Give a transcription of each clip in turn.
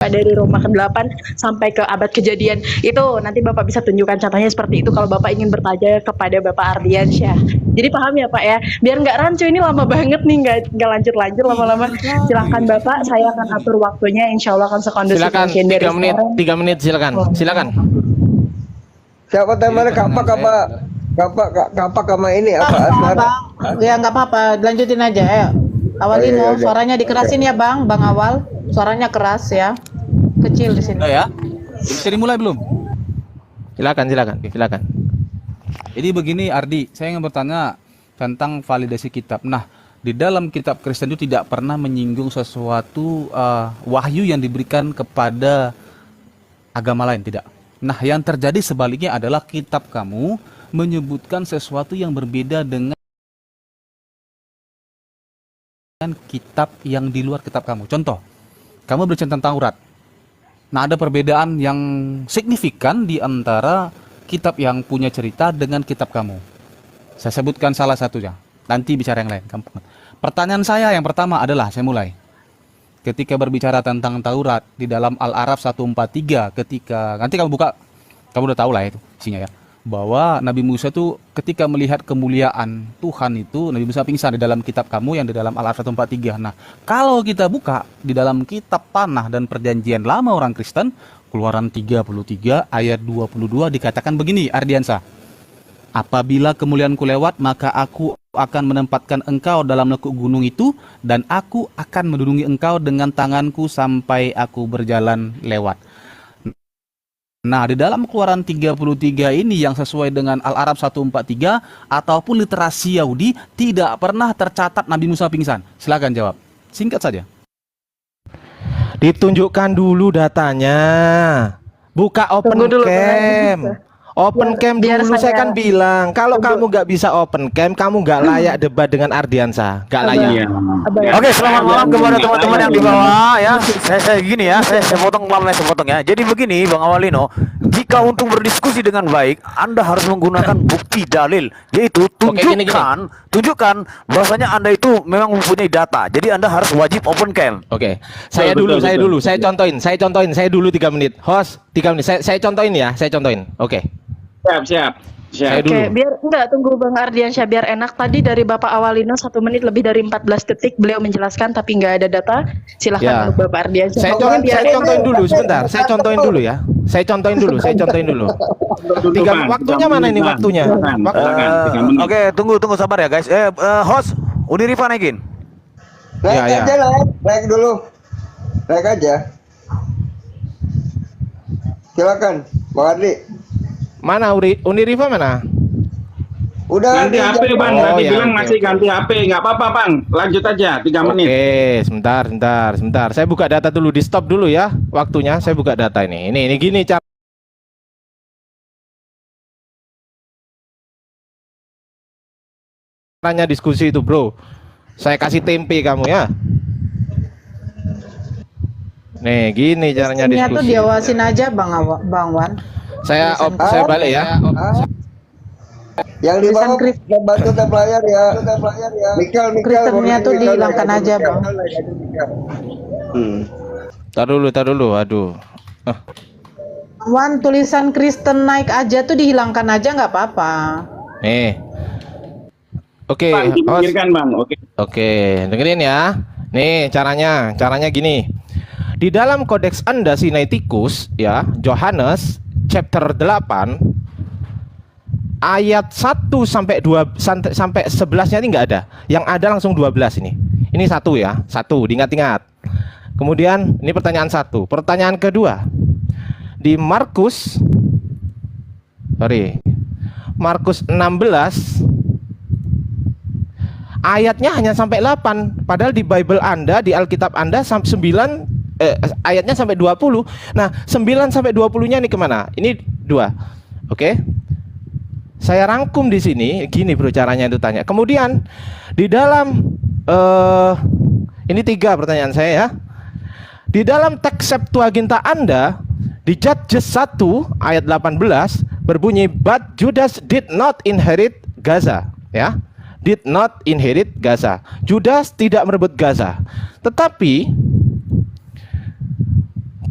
dari Roma ke-8 sampai ke abad kejadian. Itu nanti Bapak bisa tunjukkan contohnya seperti itu kalau Bapak ingin bertanya kepada Bapak Ardiansyah. Jadi paham ya Pak ya? Biar nggak rancu, ini lama banget nih, nggak lanjut-lanjut lama-lama. Silahkan Bapak, saya akan atur waktunya, insya Allah akan sekondusif Silakan, mungkin dari 3 menit, sekarang. 3 menit silakan. Silakan. Siapa temannya kapak sama ini apa asmara? Ya nggak apa-apa, lanjutin aja ya. Awalin, Oh, iya, iya. suaranya dikerasin ya Bang Awal. Suaranya keras ya. Kecil di sini. Oh ya, bisa dimulai belum? Silakan, silakan. Jadi begini Ardi, saya ingin bertanya tentang validasi kitab. Nah, di dalam kitab Kristen itu tidak pernah menyinggung sesuatu wahyu yang diberikan kepada agama lain, tidak. Nah, yang terjadi sebaliknya adalah kitab kamu menyebutkan sesuatu yang berbeda dengan kitab yang di luar kitab kamu. Contoh, kamu berbicara tentang Taurat. Nah, ada perbedaan yang signifikan di antara kitab yang punya cerita dengan kitab kamu. Saya sebutkan salah satunya, nanti bicara yang lain. Gampang. Pertanyaan saya yang pertama adalah, saya mulai. Ketika berbicara tentang Taurat di dalam Al-A'raf 143, ketika nanti kamu buka, kamu udah tahu lah itu isinya ya, bahwa Nabi Musa itu ketika melihat kemuliaan Tuhan itu, Nabi Musa pingsan di dalam kitab kamu yang di dalam Al-A'raf 143. Nah, kalau kita buka di dalam kitab Tanah dan Perjanjian Lama orang Kristen, Keluaran 33 ayat 22 dikatakan begini, Ardiansa. Apabila kemuliaanku lewat, maka aku akan menempatkan engkau dalam lekuk gunung itu, dan aku akan menudungi engkau dengan tanganku sampai aku berjalan lewat. Nah, di dalam Keluaran 33 ini yang sesuai dengan Al-A'raf 143 ataupun literasi Yahudi tidak pernah tercatat Nabi Musa pingsan. Silakan jawab. Singkat saja. Ditunjukkan dulu datanya. Buka open Tunggu dulu, cam. Open cam biar dulu, saya saya- kan bilang kalau kamu nggak bisa open cam, kamu nggak layak debat dengan Ardiansa, nggak layak. Oke, selamat malam kepada teman-teman yang di bawah ya. Saya gini ya, saya potong pelan-pelan, saya potong ya. Jadi begini, Bang Awalino, jika untuk berdiskusi dengan baik, Anda harus menggunakan bukti dalil, yaitu gini. tunjukkan bahwasanya Anda itu memang mempunyai data. Jadi Anda harus wajib open cam. Oke, saya dulu, saya contohin, saya dulu 3 menit. Host, 3 menit, saya contohin ya, saya contohin. Oke. Siap. Saya Oke, dulu. biar enggak tunggu Bang Ardiansyah, biar enak. Tadi dari Bapak Awalino 1 menit lebih dari 14 detik beliau menjelaskan tapi nggak ada data. Silahkan Ya. untuk Bapak Ardiansyah. Saya contohin dulu sebentar. Saya contohin dulu ya. Saya contohin dulu. Waktunya mana ini waktunya? Oke, tunggu sabar ya guys. Host, Unirifa naikin. Naik Ya. aja, naik dulu. Naik aja. Silakan, Bang Ardi. Mana Unirifa mana? Udah Ganti HP Bang, Oh, tadi ya, bilang oke, masih oke. ganti HP, nggak apa-apa Bang. Lanjut aja, 3 menit. Oke, sebentar. Saya buka data dulu, di stop dulu ya waktunya. Saya buka data ini. Ini gini caranya diskusi itu, bro. Saya kasih tempe kamu ya. Nih, gini caranya Ini tuh diskusi. diawasin aja Bang Wan. Saya balik ya. Yang di bawah Tulisan bantu tab layar ya. Mikal. Kristennya tuh dihilangkan aja, Bang. Tar dulu. Aduh. Wan, tulisan Kristen naik aja tuh dihilangkan aja nggak apa-apa. Nih. Oke, Bang, host. dipinggirkan Bang. Oke. Oke, dengerin ya. Nih caranya gini. Di dalam Kodeks Anda Sinaiticus ya, Yohanes chapter 8 ayat 1 sampai 2 sampai 11-nya ini enggak ada. Yang ada langsung 12 ini. Ini satu ya, satu diingat-ingat. Kemudian ini pertanyaan satu. Pertanyaan kedua. Di Markus 16 ayatnya hanya sampai 8, padahal di Bible Anda, di Alkitab Anda ayatnya sampai 20. Nah, 9 sampai 20-nya ini kemana? Ini 2. Oke. Saya rangkum di sini, gini bro caranya itu tanya. Kemudian di dalam ini 3 pertanyaan saya ya. Di dalam teks Septuaginta Anda di Judges 1 ayat 18 berbunyi, but Judas did not inherit Gaza, ya. Did not inherit Gaza. Judas tidak merebut Gaza. Tetapi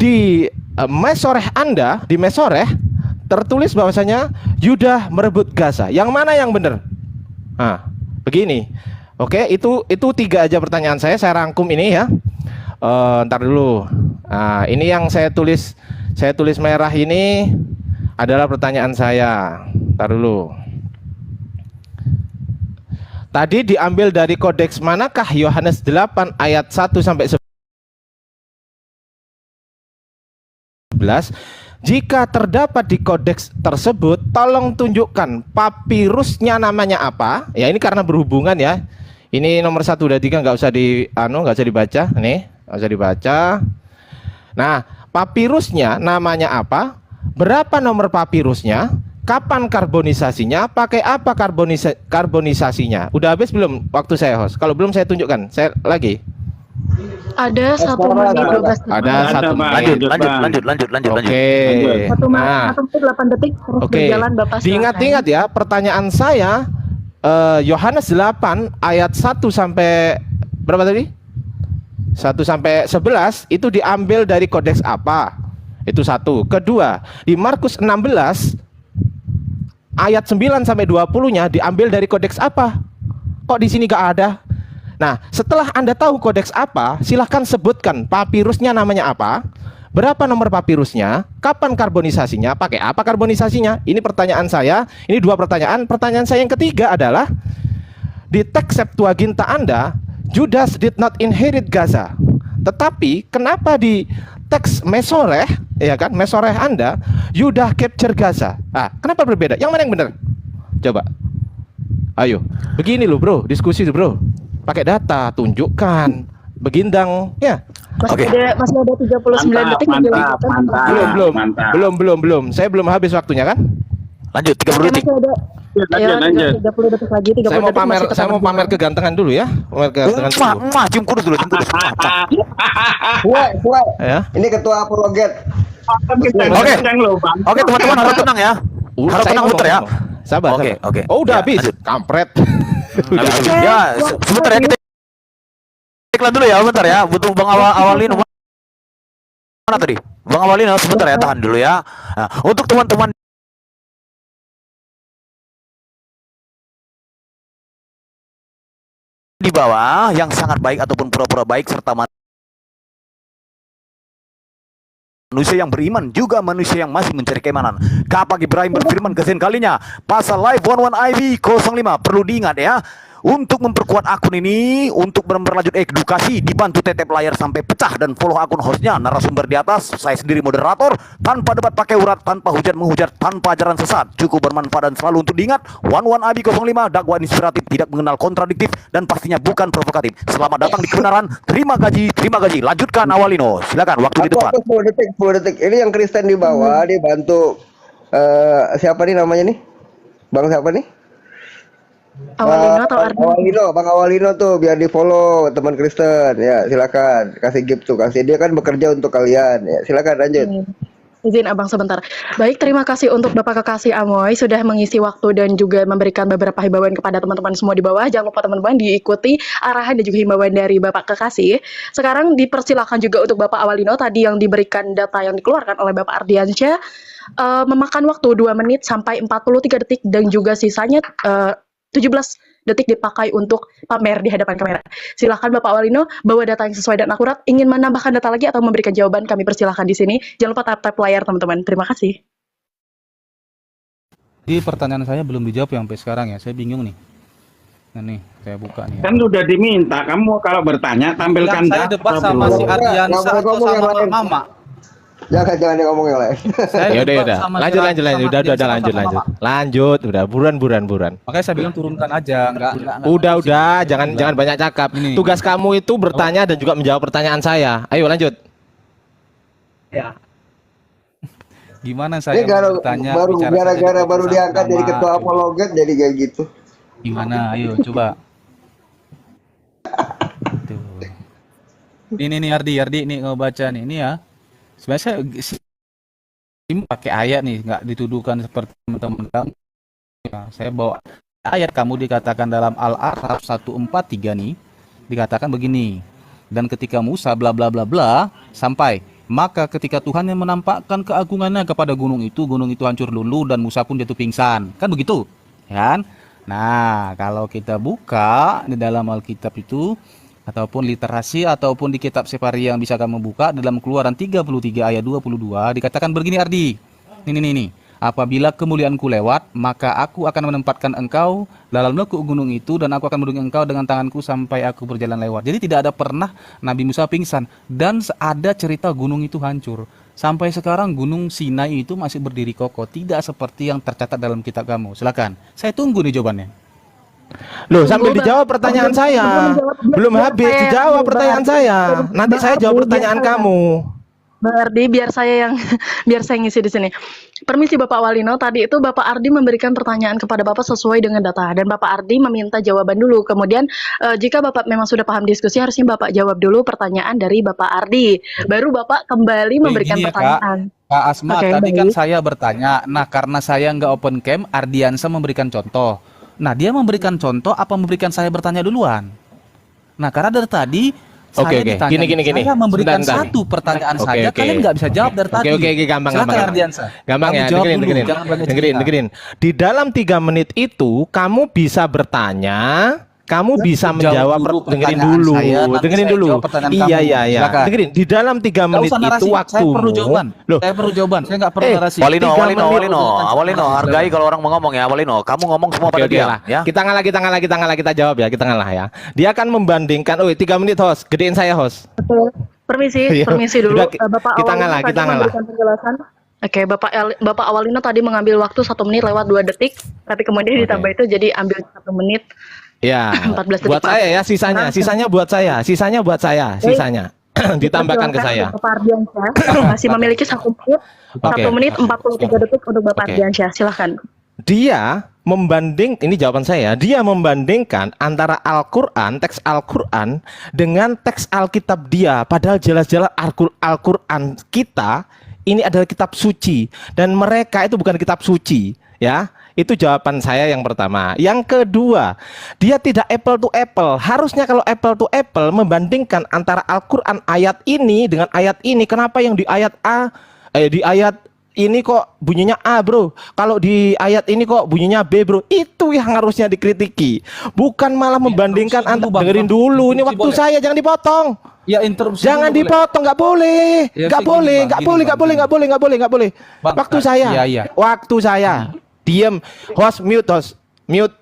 di mesoreh Anda, di mesoreh tertulis bahwasanya Yuda merebut Gaza. Yang mana yang benar? Nah, begini. Oke, itu 3 aja pertanyaan saya rangkum ini ya. Ntar dulu. Nah, ini yang saya tulis merah ini adalah pertanyaan saya. Ntar dulu. Tadi diambil dari kodeks manakah? Yohanes 8 ayat 1 sampai 11. Jika terdapat di kodeks tersebut, tolong tunjukkan papirusnya namanya apa. Ya, ini karena berhubungan ya. Ini nomor 1 dan 3 nggak usah dibaca. Nih, nggak usah dibaca. Nah, papirusnya namanya apa? Berapa nomor papirusnya? Kapan karbonisasinya? Pakai apa karbonisasinya? Udah habis belum waktu saya host? Kalau belum saya tunjukkan. Saya lagi. Ada 1 menit 12 detik. Ada 1 menit. Lanjut. Oke. 1 Nah, menit 8 detik terus oke. berjalan Bapak. Diingat-ingat ya, pertanyaan saya Yohanes 8 ayat 1 sampai berapa tadi? 1 sampai 11 itu diambil dari kodeks apa? Itu 1. Kedua, di Markus 16 ayat 9 sampai 20-nya diambil dari kodeks apa? Kok di sini gak ada? Nah, setelah Anda tahu kodeks apa, silahkan sebutkan papirusnya namanya apa, berapa nomor papirusnya, kapan karbonisasinya, pakai apa karbonisasinya. Ini pertanyaan saya, ini 2 pertanyaan. Pertanyaan saya yang ketiga adalah, di teks Septuaginta Anda, Judas did not inherit Gaza. Tetapi kenapa di teks Mesoreh, ya kan, Mesoreh Anda, Yuda capture Gaza? Ah, kenapa berbeda? Yang mana yang benar? Coba. Ayo, begini loh bro, diskusi tuh bro. Pakai data, tunjukkan, begindang, ya. Oke. Masih ada 39 detik. Mantap. Belum. Saya belum habis waktunya kan? Lanjut 30 detik. Masih ada. Lanjut. 30 detik lagi. 30 Saya mau detik masih pamer tetap pamer kegantengan dulu ya. Pamer kegantengan dulu. Cium kudus dulu. Fuai. Ya. Ini ketua apologet. Oke. Oke, teman-teman harus tenang ya. Harus Saya tenang ngomong, bentar ya. Sabar. Oke. Oh, udah Ya, habis. lanjut. Kampret. Ya, sebentar ya, kita iklan dulu ya, bentar ya. Butuh Bang Awalin mana tadi? Bang Awalin sebentar ya, tahan dulu ya. Nah, untuk teman-teman di bawah yang sangat baik ataupun pura-pura baik serta manusia yang beriman juga manusia yang masih mencari keimanan. Kapak Ibrahim berfirman kesekian kalinya, pasal live 11 IV 05 perlu diingat ya. Untuk memperkuat akun ini, untuk berlanjut edukasi, dibantu tetep layar sampai pecah dan follow akun hostnya, narasumber di atas, saya sendiri moderator, tanpa debat pakai urat, tanpa hujat menghujat, tanpa ajaran sesat, cukup bermanfaat dan selalu untuk diingat. 11 IV 05 dakwah inspiratif, tidak mengenal kontradiktif dan pastinya bukan provokatif. Selamat datang di kebenaran. Terima gaji. Lanjutkan Awalino, silakan waktu di depan. 10 detik. Ini yang Kristen di bawah, dia bantu siapa nih namanya nih? Bang siapa nih? Awalino atau Ardi? Bang Awalino tuh biar di follow teman Kristen ya, silakan kasih gift tuh, kasih, dia kan bekerja untuk kalian ya, silakan lanjut. Izin abang sebentar. Baik, terima kasih untuk Bapak Kekasih Amoy sudah mengisi waktu dan juga memberikan beberapa himbauan kepada teman-teman semua di bawah. Jangan lupa teman-teman diikuti arahan dan juga himbauan dari Bapak Kekasih. Sekarang dipersilakan juga untuk Bapak Awalino tadi yang diberikan data yang dikeluarkan oleh Bapak Ardiansyah memakan waktu 2 menit sampai 43 detik dan juga sisanya 17 detik dipakai untuk pamer di hadapan kamera. Silakan Bapak Awalino bawa data yang sesuai dan akurat. Ingin menambahkan data lagi atau memberikan jawaban, kami persilahkan di sini. Jangan lupa tap layar teman-teman. Terima kasih. Di pertanyaan saya belum dijawab yang sampai sekarang ya. Saya bingung nih. Nah nih, saya buka nih. Kan udah diminta, kamu kalau bertanya tampilkan Saya debat sama si Ardiansyah atau sama Mama. Jangan ngomong yang lain. Saya debat Udah. sama Lanjut. sama Udah, Ardiansyah lanjut. sama Mama. Lanjut, udah buruan. Makanya saya bilang turunkan aja, enggak. Udah, jangan banyak cakap. Ini. Tugas kamu itu bertanya dan juga menjawab pertanyaan saya. Ayo lanjut. Ya. Gimana Ini saya bertanya baru gara-gara baru diangkat jadi ketua apologi. apologet jadi kayak gitu. Gimana? Ayo coba. Tuh. Ini Ardi nih baca nih. Ini ya. Sebenarnya saya pakai ayat nih, nggak dituduhkan seperti teman-teman kamu. Ya, saya bawa ayat kamu dikatakan dalam Al-A'raf 143 nih, dikatakan begini. Dan ketika Musa bla bla bla bla sampai Maka ketika Tuhan yang menampakkan keagungannya kepada gunung itu hancur luluh dan Musa pun jatuh pingsan. Kan begitu? Kan? Nah, kalau kita buka di dalam Alkitab itu ataupun literasi ataupun di kitab Sefaria yang bisa kamu buka dalam Keluaran 33 ayat 22 dikatakan begini Ardi. Ini. Apabila kemuliaanku lewat, maka aku akan menempatkan engkau dalam lekuk gunung itu dan aku akan melindungi engkau dengan tanganku sampai aku berjalan lewat. Jadi tidak ada pernah Nabi Musa pingsan dan ada cerita gunung itu hancur. Sampai sekarang gunung Sinai itu masih berdiri kokoh, tidak seperti yang tercatat dalam kitab kamu. Silakan. Saya tunggu nih jawabannya. Loh, sambil dijawab pertanyaan saya. Belum habis dijawab pertanyaan saya. Nanti saya jawab pertanyaan kamu. Bang Ardi, biar saya ngisi di sini. Permisi Bapak Walino, tadi itu Bapak Ardi memberikan pertanyaan kepada Bapak sesuai dengan data dan Bapak Ardi meminta jawaban dulu. Kemudian jika Bapak memang sudah paham diskusi, harusnya Bapak jawab dulu pertanyaan dari Bapak Ardi. Baru Bapak kembali memberikan Gini ya, pertanyaan. Kak Asma, Oke, tadi baik. kan saya bertanya. Nah, karena saya nggak open cam, Ardiansa memberikan contoh. Nah, dia memberikan contoh apa memberikan saya bertanya duluan? Nah, karena dari tadi Oke, saya ditanya, gini. saya memberikan Sebentar. satu pertanyaan Oke, saja, oke. kalian nggak bisa jawab dari tadi. Oke, gampang. Silakan Ardiansa. Gampang Kamu ya, jawab dulu, dengerin. jangan banyak cerita. Dengerin. Di dalam 3 menit itu kamu bisa bertanya, kamu bisa Jawab menjawab, dulu dengerin pertanyaan dulu, saya, nanti dengerin saya dulu. jawab pertanyaan Iya. kamu. Silakan. Dengerin, di dalam 3 Nggak menit usah narasi, itu saya waktumu. perlu jawaban. Loh, Saya perlu jawaban, saya nggak perlu narasi. Walino, 3 menit. Walino, hargai kalau orang mau ngomong ya, Walino. Kamu ngomong semua pada Oke dia, lah. ya. Kita ngalah, kita jawab ya, kita ngalah ya. Dia akan membandingkan, 3 menit host, gedein saya host. Iya. Permisi dulu. Udah, Bapak kita Awalino ngalah, tadi kita ngalah. memberikan penjelasan. Oke, Bapak Awalino tadi mengambil waktu 1 menit lewat 2 detik, tapi kemudian ditambah itu jadi ambil 1 menit. Ya, 14 detik, buat Pak. saya ya sisanya buat saya, ditambahkan ke saya. Bapak Ardiansyah masih memiliki 1 menit, Oke. 1 menit 43 detik untuk Bapak Oke. Ardiansyah. Silahkan. Dia ini jawaban saya, dia membandingkan antara Al-Quran, teks Al-Quran dengan teks Alkitab dia, padahal jelas-jelas Al-Quran kita ini adalah kitab suci dan mereka itu bukan kitab suci, ya. Itu jawaban saya yang pertama. Yang kedua, dia tidak apple to apple. Harusnya kalau apple to apple membandingkan antara Al-Quran ayat ini dengan ayat ini, kenapa yang di ayat di ayat ini kok bunyinya A bro, kalau di ayat ini kok bunyinya B bro, itu yang harusnya dikritiki, bukan malah membandingkan interupsi dulu, Bang. dengerin dulu, ini Interupsi waktu boleh. saya, jangan dipotong, Ya interupsi jangan dulu boleh. dipotong, nggak boleh, Ya, nggak gini, boleh, Bang, nggak gini, boleh, Bang, nggak boleh, gini. nggak boleh, Bang, waktu saya, iya. waktu saya, diem, host, mute,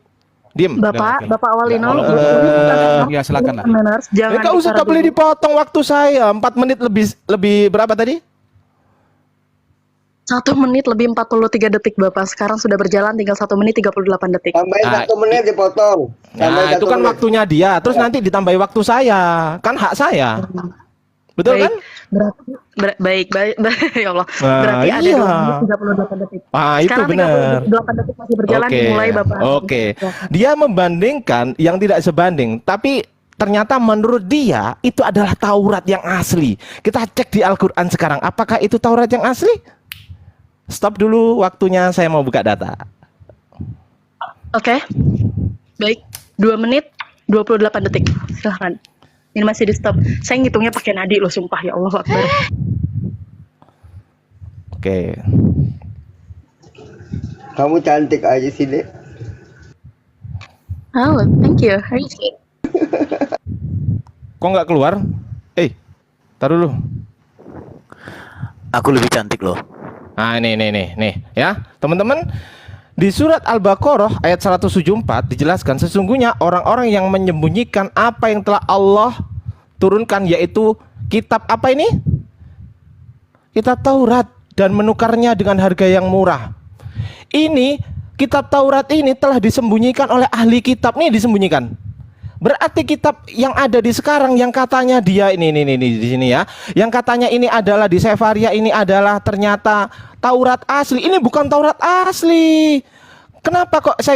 diem. Bapak Awalino, Ya, silakan lah. jangan Nggak usah, bicara nggak boleh dulu. dipotong waktu saya, 4 menit lebih berapa tadi? 1 menit lebih 43 detik Bapak. Sekarang sudah berjalan tinggal 1 menit 38 detik. Tambahin Nah, 1 menit dipotong. Nah, Tambahin itu 1 kan menit. waktunya dia. Terus nanti ditambahi waktu saya. Kan hak saya. Betul Baik, kan? Berarti baik, ya Allah. Nah, Berarti ada iya. 2 menit 38 detik. Ah, itu Sekarang benar. 38 detik masih berjalan Oke. dimulai Bapak. Oke. Dia membandingkan yang tidak sebanding, tapi ternyata menurut dia itu adalah Taurat yang asli. Kita cek di Al-Qur'an sekarang, apakah itu Taurat yang asli? Stop dulu waktunya, saya mau buka data. Oke. Baik. 2 menit 28 detik. Silahkan. Ini masih di stop. Saya ngitungnya pakai nadi loh, sumpah ya Allah Akbar. Oke. Kamu cantik aja sih, Dek. Halo, thank you. How are you doing? Kok nggak keluar? Taruh dulu. Aku lebih cantik loh. Nah, nih ya, teman-teman. Di surat Al-Baqarah ayat 174 dijelaskan sesungguhnya orang-orang yang menyembunyikan apa yang telah Allah turunkan, yaitu kitab apa ini? Kitab Taurat, dan menukarnya dengan harga yang murah. Ini kitab Taurat ini telah disembunyikan oleh ahli kitab, nih disembunyikan. Berarti kitab yang ada di sekarang yang katanya dia ini di sini ya, yang katanya ini adalah di Sefaria ini adalah ternyata Taurat asli. Ini bukan Taurat asli. Kenapa kok saya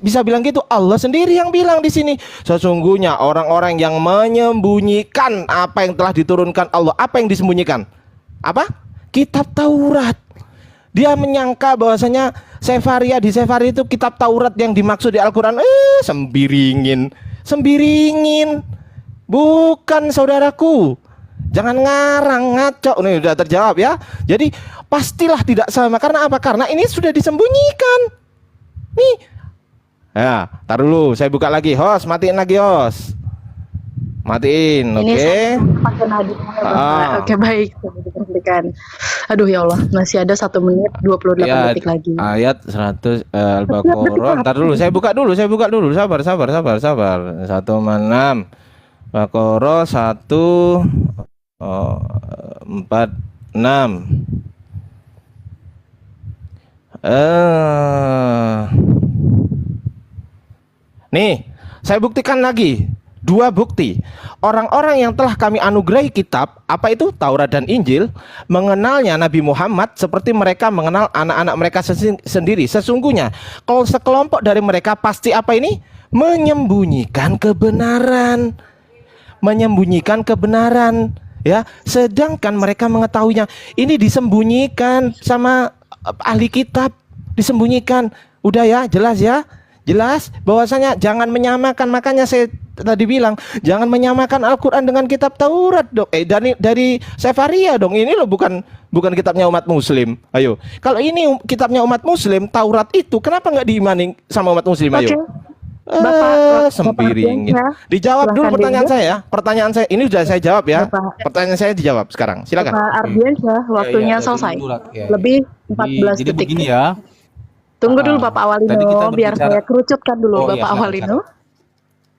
bisa bilang gitu? Allah sendiri yang bilang di sini. Sesungguhnya orang-orang yang menyembunyikan apa yang telah diturunkan Allah. Apa yang disembunyikan? Apa? Kitab Taurat. Dia menyangka bahwasanya Sefaria, di Sefaria itu kitab Taurat yang dimaksud di Al-Qur'an. Sembiringin. Bukan, saudaraku. Jangan ngarang ngaco nih, udah terjawab ya. Jadi pastilah tidak sama. Karena apa? Karena ini sudah disembunyikan. Nih. Ya, tar dulu, saya buka lagi. Host, matiin lagi, host. Matiin, oke. Ini saya pakai nadi. Oke, baik. Sudah diperhentikan. Aduh ya Allah, masih ada 1 menit 28 detik lagi. Ayat 100 Al-Baqarah. Ntar dulu, saya buka dulu. Sabar. 146. Baqarah 146. Nih, saya buktikan lagi. 2 bukti. Orang-orang yang telah kami anugerahi kitab, apa itu Taurat dan Injil, mengenalnya Nabi Muhammad seperti mereka mengenal anak-anak mereka sendiri. Sesungguhnya, kalau sekelompok dari mereka pasti apa ini? Menyembunyikan kebenaran. Menyembunyikan kebenaran. Ya, sedangkan mereka mengetahuinya. Ini disembunyikan sama ahli kitab. Disembunyikan. Udah ya, jelas ya. Jelas bahwasanya jangan menyamakan, makanya saya tadi bilang jangan menyamakan Al-Qur'an dengan kitab Taurat dong. Dari Sefaria dong. Ini loh bukan kitabnya umat muslim. Ayo. Kalau ini kitabnya umat muslim, Taurat itu kenapa nggak diimani sama umat muslim? Ayo. Sempiring. Dijawab dulu pertanyaan saya ya. Pertanyaan saya ini sudah saya jawab ya. Pertanyaan saya dijawab sekarang. Silakan. Pak Ardiansyah, waktunya selesai. Lebih 14 Jadi detik. begini ya. Tunggu dulu Bapak tadi kita Awalino, biar berbicara- saya kerucutkan dulu Oh, iya, Bapak silakan, Awalino.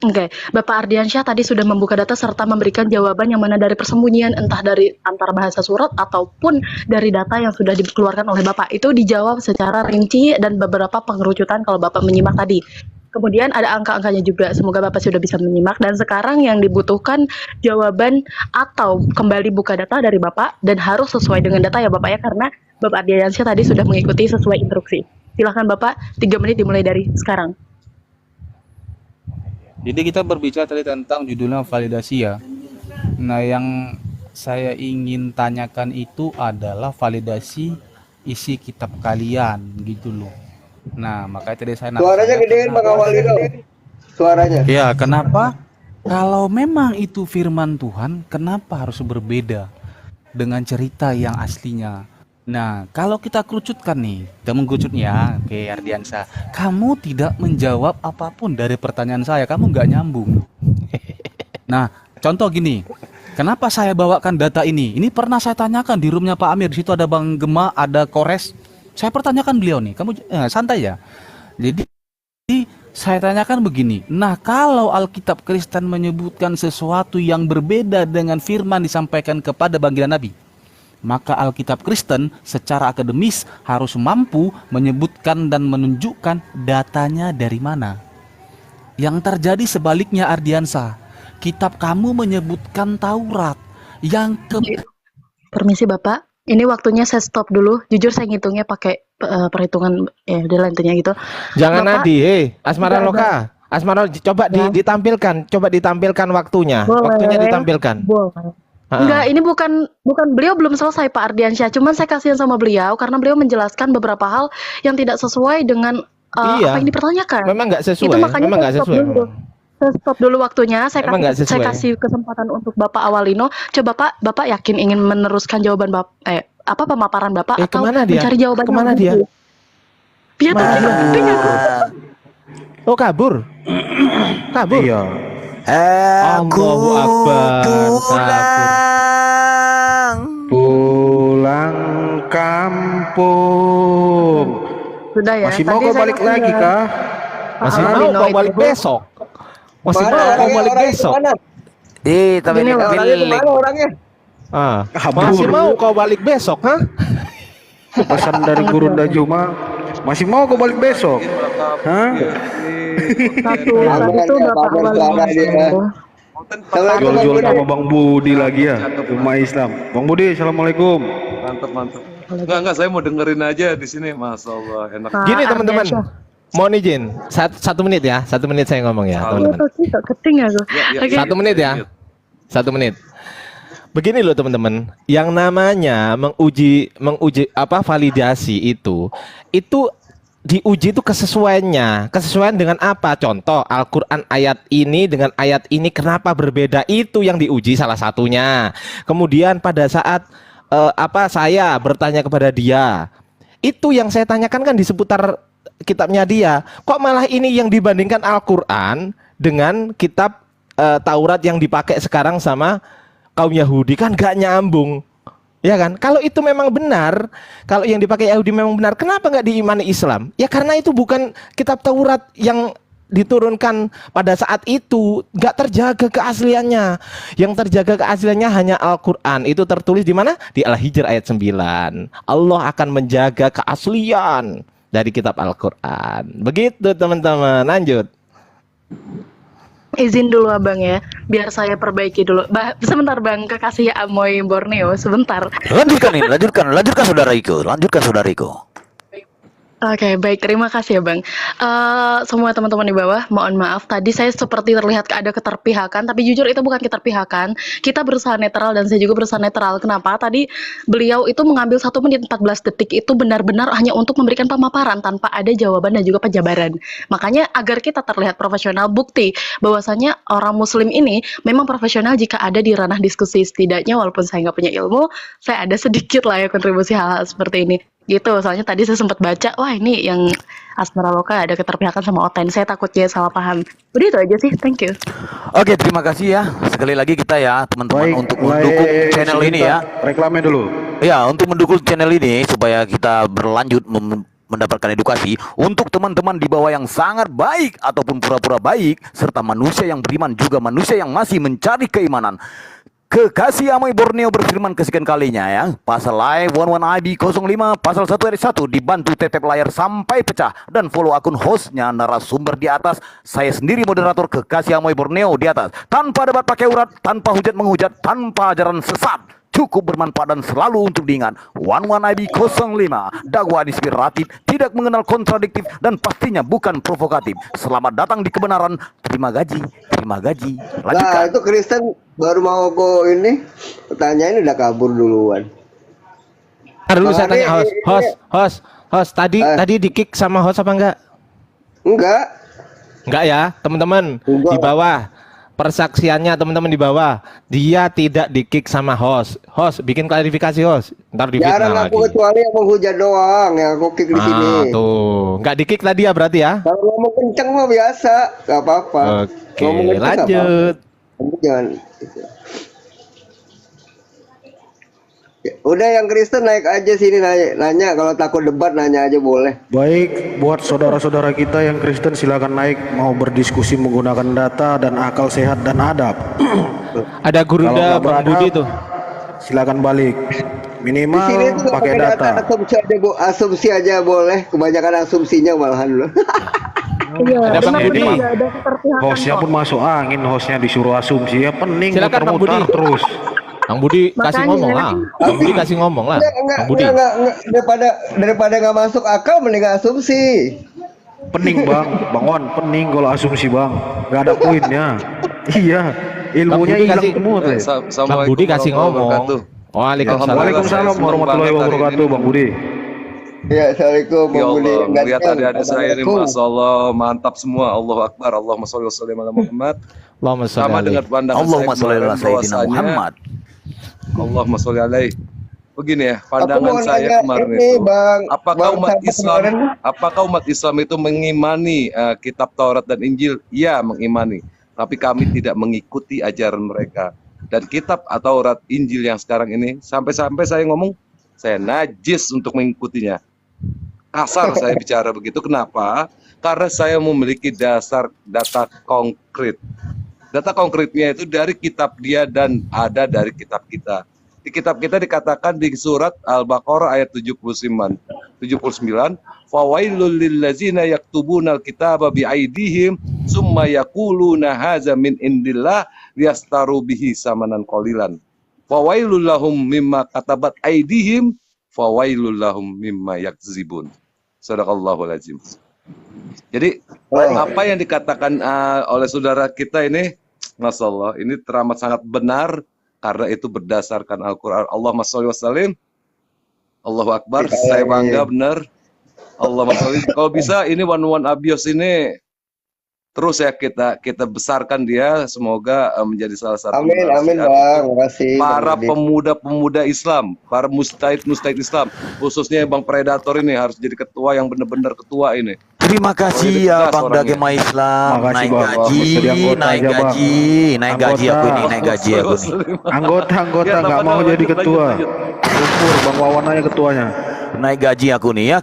Oke, Bapak Ardiansyah tadi sudah membuka data serta memberikan jawaban yang mana dari persembunyian, entah dari antara bahasa surat ataupun dari data yang sudah dikeluarkan oleh Bapak. Itu dijawab secara rinci dan beberapa pengerucutan kalau Bapak menyimak tadi. Kemudian ada angka-angkanya juga, semoga Bapak sudah bisa menyimak. Dan sekarang yang dibutuhkan jawaban atau kembali buka data dari Bapak, dan harus sesuai dengan data ya Bapak ya, karena Bapak Ardiansyah tadi sudah mengikuti sesuai instruksi. Silakan Bapak, 3 menit dimulai dari sekarang. Jadi kita berbicara tadi tentang judulnya validasi ya. Nah, yang saya ingin tanyakan itu adalah validasi isi kitab kalian gitu loh. Nah, makanya tadi saya Suaranya gedein Bang Awalino. Suaranya. Ya, kenapa? Kalau memang itu firman Tuhan, kenapa harus berbeda dengan cerita yang aslinya? Nah, kalau kita kerucutkan nih, kita mengkerucutnya, oke Ardiansa, kamu tidak menjawab apapun dari pertanyaan saya, kamu nggak nyambung. Nah, contoh gini, kenapa saya bawakan data ini? Ini pernah saya tanyakan di roomnya Pak Amir, di situ ada Bang Gema, ada Kores. Saya pertanyakan beliau nih, kamu santai ya. Jadi saya tanyakan begini, nah kalau Alkitab Kristen menyebutkan sesuatu yang berbeda dengan firman disampaikan kepada baginda Nabi, maka Alkitab Kristen secara akademis harus mampu menyebutkan dan menunjukkan datanya dari mana. Yang terjadi sebaliknya Ardiansa, kitab kamu menyebutkan Taurat yang Permisi Bapak, ini waktunya saya stop dulu. Jujur saya ngitungnya pakai perhitungan ya udah intinya gitu. Jangan Bapak, Nadi, Asmara Enggak, Loka. Asmara coba Ya. ditampilkan waktunya. Boleh. Waktunya ditampilkan. Boleh. Ha-ha. Enggak, ini bukan beliau belum selesai Pak Ardiansyah. Cuman saya kasihan sama beliau karena beliau menjelaskan beberapa hal yang tidak sesuai dengan Iya. apa yang dipertanyakan. Memang nggak sesuai. Itu makanya Memang nggak saya stop sesuai. dulu. Saya stop dulu waktunya. Memang nggak Saya sesuai. kasih kesempatan untuk Bapak Awalino. Coba Bapak yakin ingin meneruskan jawaban pemaparan Bapak atau kemana dia? mencari jawabannya? Kemana dia? Dia tadi penting aku. Oh, kabur. Kabur. Iya. Allahu Akbar. Pulang kampung. Sudah ya. Masih mau tadi kau saya balik udah- lagi kah? Masih Pak mau Awalino kau itu balik besok? Masih Mana mau kau orangnya? balik Orangnya besok? kemana? Tapi Gini, Orangnya kemana orangnya? Kabur. Masih mau kau balik besok, ha? Pesan dari Guru Dajuma. Masih mau kau balik besok? Hah? Satu itu Bapak Kabar Awalino. suara dia. Assalamualaikum, Jual-jual Bang nama Bang Budi lagi ya. Umat Islam. Bang Budi, assalamualaikum. Mantap. Enggak, saya mau dengerin aja di sini. Masya Allah, enak. Pak Gini teman-teman, Ardiansyah. mohon izin, satu menit ya, 1 menit saya ngomong ya teman-teman. Itu keting aku. Oke. 1 menit ya, 1 menit. Begini loh teman-teman, yang namanya menguji apa validasi itu diuji itu kesesuaian dengan apa? Contoh Al-Quran ayat ini dengan ayat ini kenapa berbeda, itu yang diuji salah satunya. Kemudian pada saat saya bertanya kepada dia, itu yang saya tanyakan kan di seputar kitabnya dia. Kok malah ini yang dibandingkan Al-Quran dengan kitab Taurat yang dipakai sekarang sama kaum Yahudi, kan gak nyambung. Ya kan? Kalau itu memang benar, kalau yang dipakai Yahudi memang benar, kenapa nggak diimani Islam? Ya karena itu bukan kitab Taurat yang diturunkan pada saat itu, nggak terjaga keasliannya. Yang terjaga keasliannya hanya Al-Quran. Itu tertulis di mana? Di Al-Hijr ayat 9. Allah akan menjaga keaslian dari kitab Al-Quran. Begitu teman-teman, lanjut. Izin dulu abang ya, biar saya perbaiki dulu. Sebentar bang, kekasih Amoy Borneo, sebentar. Lanjutkan saudariku. Oke, baik. Terima kasih ya, Bang. Semua teman-teman di bawah, mohon maaf. Tadi saya seperti terlihat ada keterpihakan, tapi jujur itu bukan keterpihakan. Kita berusaha netral dan saya juga berusaha netral. Kenapa? Tadi beliau itu mengambil 1 menit 14 detik itu benar-benar hanya untuk memberikan pemaparan tanpa ada jawaban dan juga penjabaran. Makanya agar kita terlihat profesional, bukti bahwasanya orang Muslim ini memang profesional jika ada di ranah diskusi. Setidaknya walaupun saya nggak punya ilmu, saya ada sedikit lah ya kontribusi hal-hal seperti ini. Gitu, soalnya tadi saya sempat baca, wah ini yang Asmara Loka ada keterpihakan sama Oten. Saya takutnya salah paham. Udah itu aja sih, thank you. Oke, terima kasih ya. Sekali lagi kita ya, teman-teman, untuk mendukung channel ini ya. Reklamnya dulu. Ya, untuk mendukung channel ini supaya kita berlanjut mendapatkan edukasi untuk teman-teman di bawah yang sangat baik ataupun pura-pura baik, serta manusia yang beriman juga manusia yang masih mencari keimanan. Kekasih Amoy Borneo berfirman kesekian kalinya ya, pasal live 11IB 05 pasal 1 ayat 1, dibantu tetep layar sampai pecah dan follow akun hostnya narasumber di atas. Saya sendiri moderator Kekasih Amoy Borneo di atas, tanpa debat pakai urat, tanpa hujat menghujat, tanpa ajaran sesat, cukup bermanfaat dan selalu untuk diingat. 11IB 05, dakwah inspiratif, tidak mengenal kontradiktif dan pastinya bukan provokatif. Selamat datang di kebenaran. Terima gaji. Lanjutkan. Nah, itu Kristen baru mau go ini, pertanyaan udah kabur duluan. Dulu saya tanya host tadi di kick sama host apa enggak? Enggak ya, teman-teman di bawah. Persaksiannya teman-teman di bawah, dia tidak di kick sama host. Host bikin klarifikasi host. Ntar di fitnah lagi. Aku kecuali yang menghujat doang yang aku kick di sini. Tuh, nggak di kick tadi ya berarti ya? Kalau ngomong kenceng mah biasa, nggak apa-apa. Oke, lanjut. Kamu jangan. Udah yang Kristen naik aja sini nanya, kalau takut debat nanya aja boleh. Baik, buat saudara-saudara kita yang Kristen silakan naik, mau berdiskusi menggunakan data dan akal sehat dan adab. Ada Gurunda Bang Budi tuh. Silakan balik. Minimal pakai data. Asumsi aja boleh, kebanyakan asumsinya malahan loh. Ada Bang Budi. Hostnya pun masuk angin, hostnya disuruh asumsi ya pening, silakan Bang Budi terus. Bang Budi kasih ngomong lah. Bang Budi kasih ngomong lah. Bang Budi. Daripada nggak masuk akal mending asumsi. Pening Bang Wan, pening kalau asumsi Bang, nggak ada poinnya. Iya, ilmunya hilang semua. Bang Budi kasih ngomong. Waalaikumsalam warahmatullahi wabarakatuh, Bang Budi. Ya, assalamualaikum Ya Bang Budi. Allah, lihat adik-adik saya ini, Masya Allah, mantap semua. Allahu Akbar, Allahumma sholli wa sallim ala Muhammad. Sama dengan pandangan Allahumma sholli ala saya Sayyidina kemarin, Muhammad. Allahumma sholli alaihi. Begini ya, pandangan saya kemarin ini, itu, Bang, apakah umat Islam itu mengimani kitab Taurat dan Injil? Ya, mengimani. Tapi kami tidak mengikuti ajaran mereka. Dan kitab atau Taurat Injil yang sekarang ini, sampai-sampai saya ngomong, saya najis untuk mengikutinya. Kasar saya bicara begitu. Kenapa? Karena saya memiliki dasar data konkret. Data konkretnya itu dari kitab dia dan ada dari kitab kita. Di kitab kita dikatakan di surat Al-Baqarah ayat 79, fawailul lillazina yaktubuna alkitaba biaidihim summa yaquluna hadza min indillah liyastaru bihi samanan qalilan. Fawailul lahum mimma katabat aidihim fawailul lahum mimma yakzibun. Sadaqallahul azim. Jadi apa yang dikatakan oleh saudara kita ini, Masya Allah, ini teramat sangat benar karena itu berdasarkan Al-Quran. Allahumma sholli wa sallim. Allahu Akbar. Saya bangga benar. Allah Mas Wali. Kalau bisa ini One Abios ini terus ya kita besarkan dia, semoga menjadi salah satu Amin, amin nasihat Bang. untuk Makasih. para Bang Edi. pemuda-pemuda Islam, para mustahid Islam, khususnya Bang Predator ini harus jadi ketua yang benar-benar ketua ini. Terima kasih Jadi ya tegas Bang orangnya. Dagema Islam. Makasih, Naik Bang. gaji, Jadi anggota naik aja, Bang. gaji, naik gaji Anggota. aku nih, naik gaji aku nih. Anggota Ya, nggak mau lanjut, jadi lanjut, ketua. lanjut. Syukur Bang Wawan aja ketuanya. Naik gaji aku nih ya.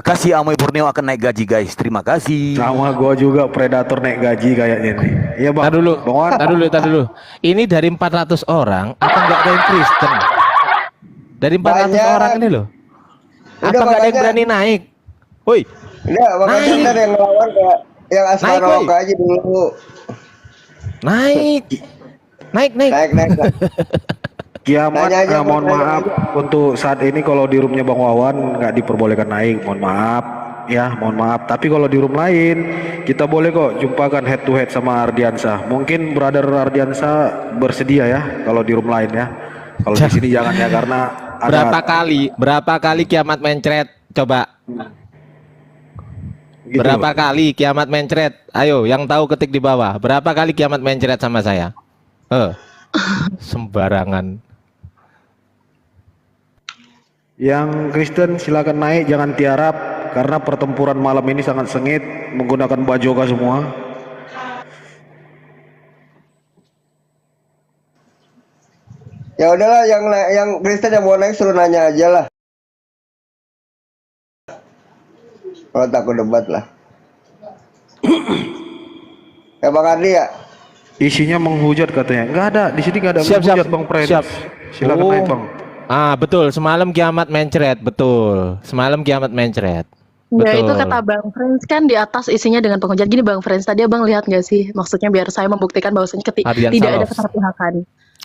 Kasih Amoy Borneo akan naik gaji guys. Terima kasih. Sama gua juga Predator naik gaji kayaknya nih. Iya Bang. Tar dulu, Bang Wawan. tar dulu. Ini dari 400 orang, apa nggak ada yang Kristen? Dari 400 Banyak. orang ini loh. Udah, Apa nggak ada yang makanya. berani naik? Woi, Udah, makanya Naik. ntar yang ngelawan kayak yang Naik, Asmara woy. Oka aja dulu. naik. Naik. Naik. Kiamat, Tanya aja, mohon tanya maaf untuk saat ini kalau di roomnya Bang Wawan nggak diperbolehkan naik, mohon maaf ya, mohon maaf. Tapi kalau di room lain kita boleh kok jumpakan head to head sama Ardiansa. Mungkin brother Ardiansa bersedia ya kalau di room lain ya. Kalau di sini jangan ya karena ada Berapa kali kiamat mencret? Coba. gitu. Berapa kali kiamat mencret? Ayo, yang tahu ketik di bawah. Berapa kali kiamat mencret sama saya? Sembarangan. Yang Kristen silakan naik, jangan tiarap karena pertempuran malam ini sangat sengit menggunakan bajoga semua. Ya udahlah, yang Kristen yang mau naik suruh nanya aja lah. Kalau takut debat lah. Ya Bang Ardi ya. Isinya menghujat katanya. Enggak ada, di sini enggak ada Siap, menghujat siap. Bang Pred. Siap. Silakan Oh. naik Bang. Betul. Semalam kiamat mencret. Betul. Semalam kiamat mencret. Ya Betul. itu kata Bang Friends kan di atas isinya dengan penghujat. Gini Bang Friends, tadi Abang lihat nggak sih? Maksudnya biar saya membuktikan bahwasanya Ardian tidak ada Salos. keterpihakan.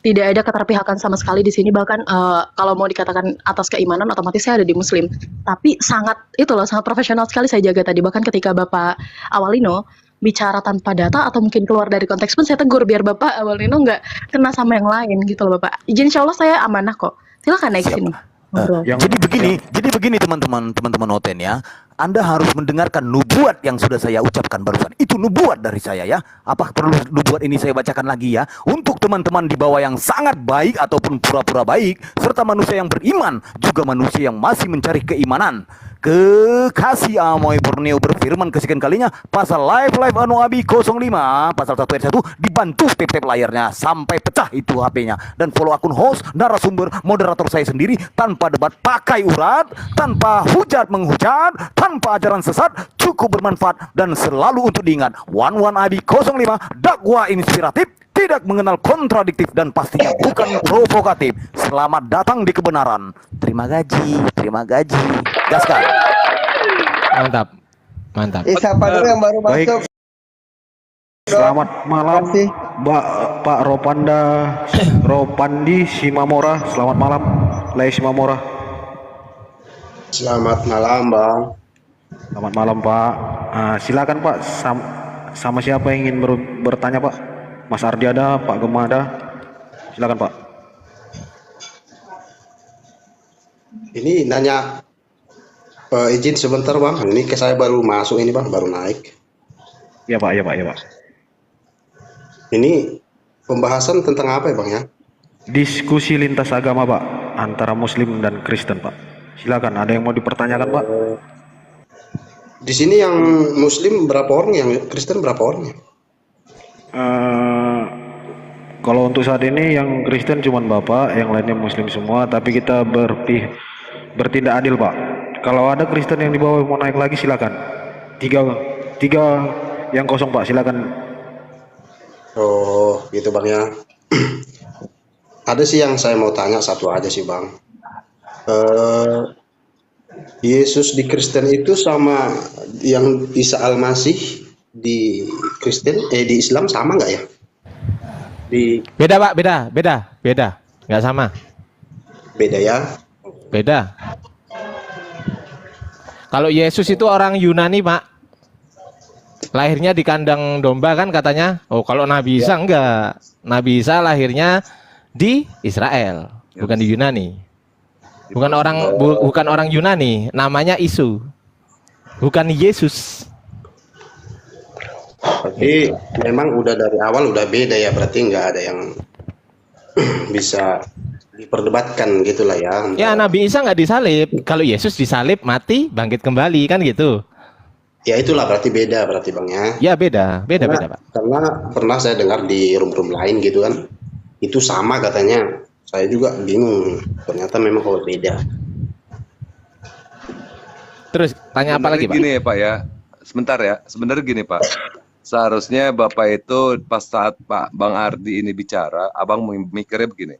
Tidak ada keterpihakan sama sekali di sini. Bahkan kalau mau dikatakan atas keimanan, otomatis saya ada di Muslim. Tapi sangat sangat profesional sekali saya jaga tadi. Bahkan ketika Bapak Awalino bicara tanpa data atau mungkin keluar dari konteks pun saya tegur biar Bapak Awalino nggak kena sama yang lain gitu loh Bapak. Insya Allah saya amanah kok. Silakan naik Siap. sini. Ngobrol. Jadi begini teman-teman Oten ya. Anda harus mendengarkan nubuat yang sudah saya ucapkan barusan. Itu nubuat dari saya ya. Apa perlu nubuat ini saya bacakan lagi ya? Untuk teman-teman di bawah yang sangat baik ataupun pura-pura baik, serta manusia yang beriman, juga manusia yang masih mencari keimanan. Kekasih Amoy Borneo berfirman kesekian kalinya, pasal live anu abi 05 pasal 1 ayat 1 dibantu tap-tap layarnya sampai pecah itu HP-nya, dan follow akun host, narasumber, moderator saya sendiri tanpa debat, pakai urat, tanpa hujat menghujat, tanpa ajaran sesat, cukup bermanfaat dan selalu untuk diingat. One abi 05 dakwah inspiratif, tidak mengenal kontradiktif dan pastinya bukan provokatif. Selamat datang di kebenaran. Terima gaji. Gaskan. Mantap. Siapa dulu yang baru Baik. masuk? Selamat malam Kasih. Pak Ropandi Simamora. Selamat malam Lai Simamora. Selamat malam, Bang. Selamat malam Pak. Silakan Pak, sama siapa yang ingin bertanya Pak? Mas Ardi ada, Pak Gema ada. Silakan Pak. Ini nanya izin sebentar, Bang. Ini saya baru masuk ini, Bang, baru naik. Iya Pak. Ini pembahasan tentang apa ya, Bang ya? Diskusi lintas agama Pak, antara Muslim dan Kristen Pak. Silakan, ada yang mau dipertanyakan Pak? Di sini yang Muslim berapa orang, yang Kristen berapa orang? Kalau untuk saat ini yang Kristen cuma Bapak, yang lainnya Muslim semua. Tapi kita bertindak adil Pak. Kalau ada Kristen yang di bawah mau naik lagi silakan. Tiga yang kosong Pak, silakan. Oh, gitu Bang ya. Ada sih yang saya mau tanya, satu aja sih Bang. Yesus di Kristen itu sama yang Isa Al-Masih di Kristen, di Islam sama nggak ya? Beda Pak, beda. Nggak sama. Beda ya? Beda. Kalau Yesus itu orang Yunani Pak. Lahirnya di kandang domba kan katanya. Oh, kalau Nabi Isa enggak. Nabi Isa lahirnya di Israel, bukan di Yunani. Bukan orang Yunani, namanya Isu. bukan Yesus. Berarti memang udah dari awal udah beda ya, berarti nggak ada yang bisa diperdebatkan gitulah ya. Ya, Nabi Isa nggak disalib. Kalau Yesus disalib, mati, bangkit kembali, kan gitu. Ya itulah berarti beda berarti Bang ya. Ya beda Pak. Karena pernah saya dengar di room-room lain gitu kan, itu sama katanya. Saya juga bingung. Ternyata memang kalau beda. Terus tanya apa lagi Pak? Gini ya Pak ya, sebentar ya. Sebenarnya gini Pak, seharusnya Bapak itu pas saat Pak Bang Ardi ini bicara, Abang mikirnya begini.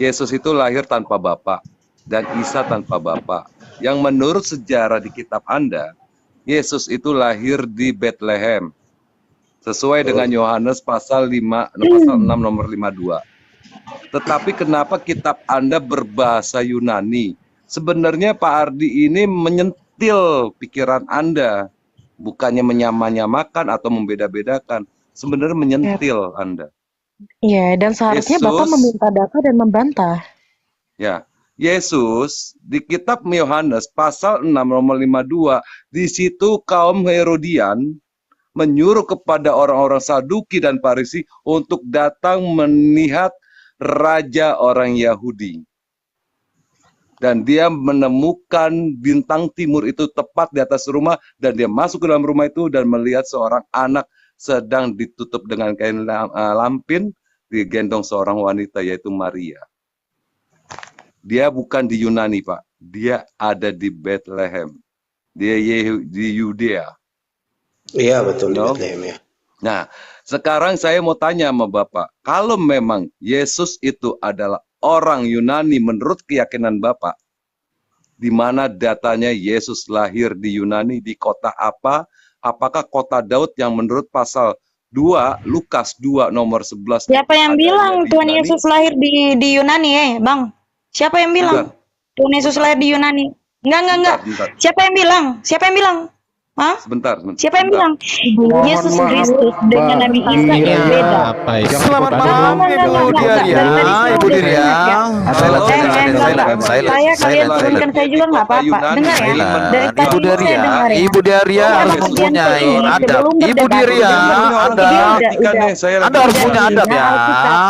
Yesus itu lahir tanpa Bapak dan Isa tanpa Bapak. Yang menurut sejarah di kitab Anda, Yesus itu lahir di Bethlehem. Sesuai dengan Yohanes pasal 6 nomor 52. Tetapi kenapa kitab Anda berbahasa Yunani? Sebenarnya Pak Ardi ini menyentil pikiran Anda. Bukannya menyamakan atau membeda-bedakan. Sebenarnya menyentil Anda. Iya, dan seharusnya Bapak meminta data dan membantah. Ya, Yesus di kitab Yohanes pasal 6 nomor 52, di situ kaum Herodian menyuruh kepada orang-orang Saduki dan Farisi untuk datang melihat raja orang Yahudi. Dan dia menemukan bintang timur itu tepat di atas rumah, dan dia masuk ke dalam rumah itu dan melihat seorang anak sedang ditutup dengan kain lampin, digendong seorang wanita yaitu Maria. Dia bukan di Yunani Pak, dia ada di Bethlehem, dia di Yudea. Iya betul, di Bethlehem ya. Nah, sekarang saya mau tanya sama Bapak, kalau memang Yesus itu adalah orang Yunani menurut keyakinan Bapak, di mana datanya Yesus lahir di Yunani, di kota apa? Apakah kota Daud yang menurut pasal 2, Lukas 2 nomor 11. Siapa yang bilang Tuhan Yesus lahir di Yunani Bang? Siapa yang bilang Tuhan Yesus lahir di Yunani? Enggak. Bentar. Siapa yang bilang? Hah? Sebentar. Siapa yang bilang? Yesus Kristus dengan Nabi Isa yang beda. Selamat malam Ibu Diaria. Ibu Diaria. Kalian turunkan saya juga nggak apa-apa. Dengar ya. Dari tadi saya dengar ya. Ibu Diaria harus mempunyai adab. Ibu Diaria, Anda harus punya adab ya.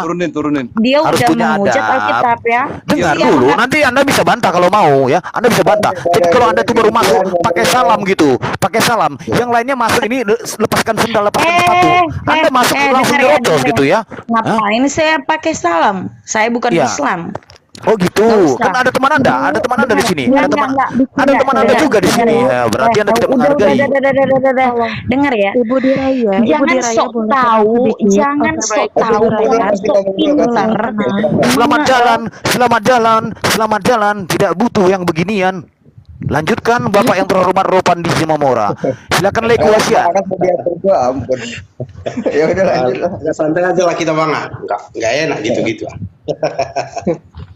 Turunin. Dia udah menghujat Alkitab ya. Dengar dulu, nanti Anda bisa bantah kalau mau ya. Anda bisa bantah. Jadi kalau Anda tuh baru masuk pakai salam gitu, pakai salam. Yang lainnya masuk ini lepaskan sendal, lepaskan sepatu. Anda masuk langsung nyerocos gitu ya. Ngapain saya pakai salam? Saya bukan Islam. Oh gitu. Kan ada teman Anda di sini. Ada teman Anda juga di sini. Ya, berarti Anda tidak menghargai. Dengar ya. Ibu Diraya. Jangan sok tahu, jangan sok tahu, sok pintar. Selamat jalan. Tidak butuh yang beginian. Lanjutkan Bapak yang terhormat Ropan di Zimamora. Silakan Lekuasia. Ampun. Ya udah lanjut lah. Santai aja lah kita Bang. Enggak enak gitu-gitu.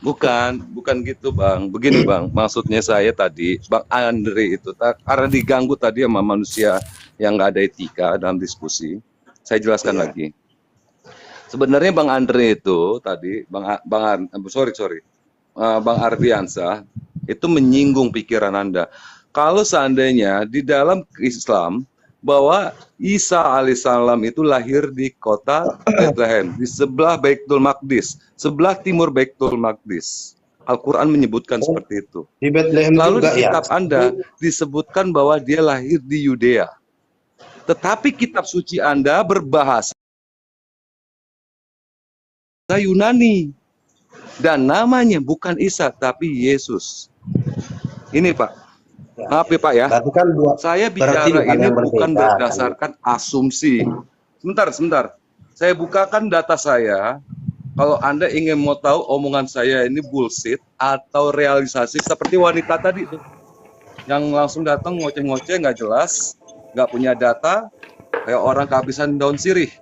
Bukan gitu Bang. Begini Bang, maksudnya saya tadi Bang Andre itu karena diganggu tadi sama manusia yang nggak ada etika dalam diskusi. Saya jelaskan lagi. Sebenarnya Bang Andre itu tadi Bang Ardiansah itu menyinggung pikiran Anda. Kalau seandainya di dalam Islam bahwa Isa alaihissalam itu lahir di kota Bethlehem, di sebelah Baitul Maqdis, sebelah timur Baitul Maqdis. Al-Quran menyebutkan seperti itu. Di Bethlehem lalu juga, di kitab Anda disebutkan bahwa dia lahir di Yudea. Tetapi kitab suci Anda berbahasa Yunani. Dan namanya bukan Isa tapi Yesus. Ini Pak, maaf ya Pak ya. Saya bicara ini bukan berdasarkan asumsi. Sebentar. Saya bukakan data saya. Kalau Anda ingin mau tahu omongan saya ini bullshit atau realisasi seperti wanita tadi itu, yang langsung datang ngoceh-ngoceh nggak jelas, nggak punya data, kayak orang kehabisan daun sirih.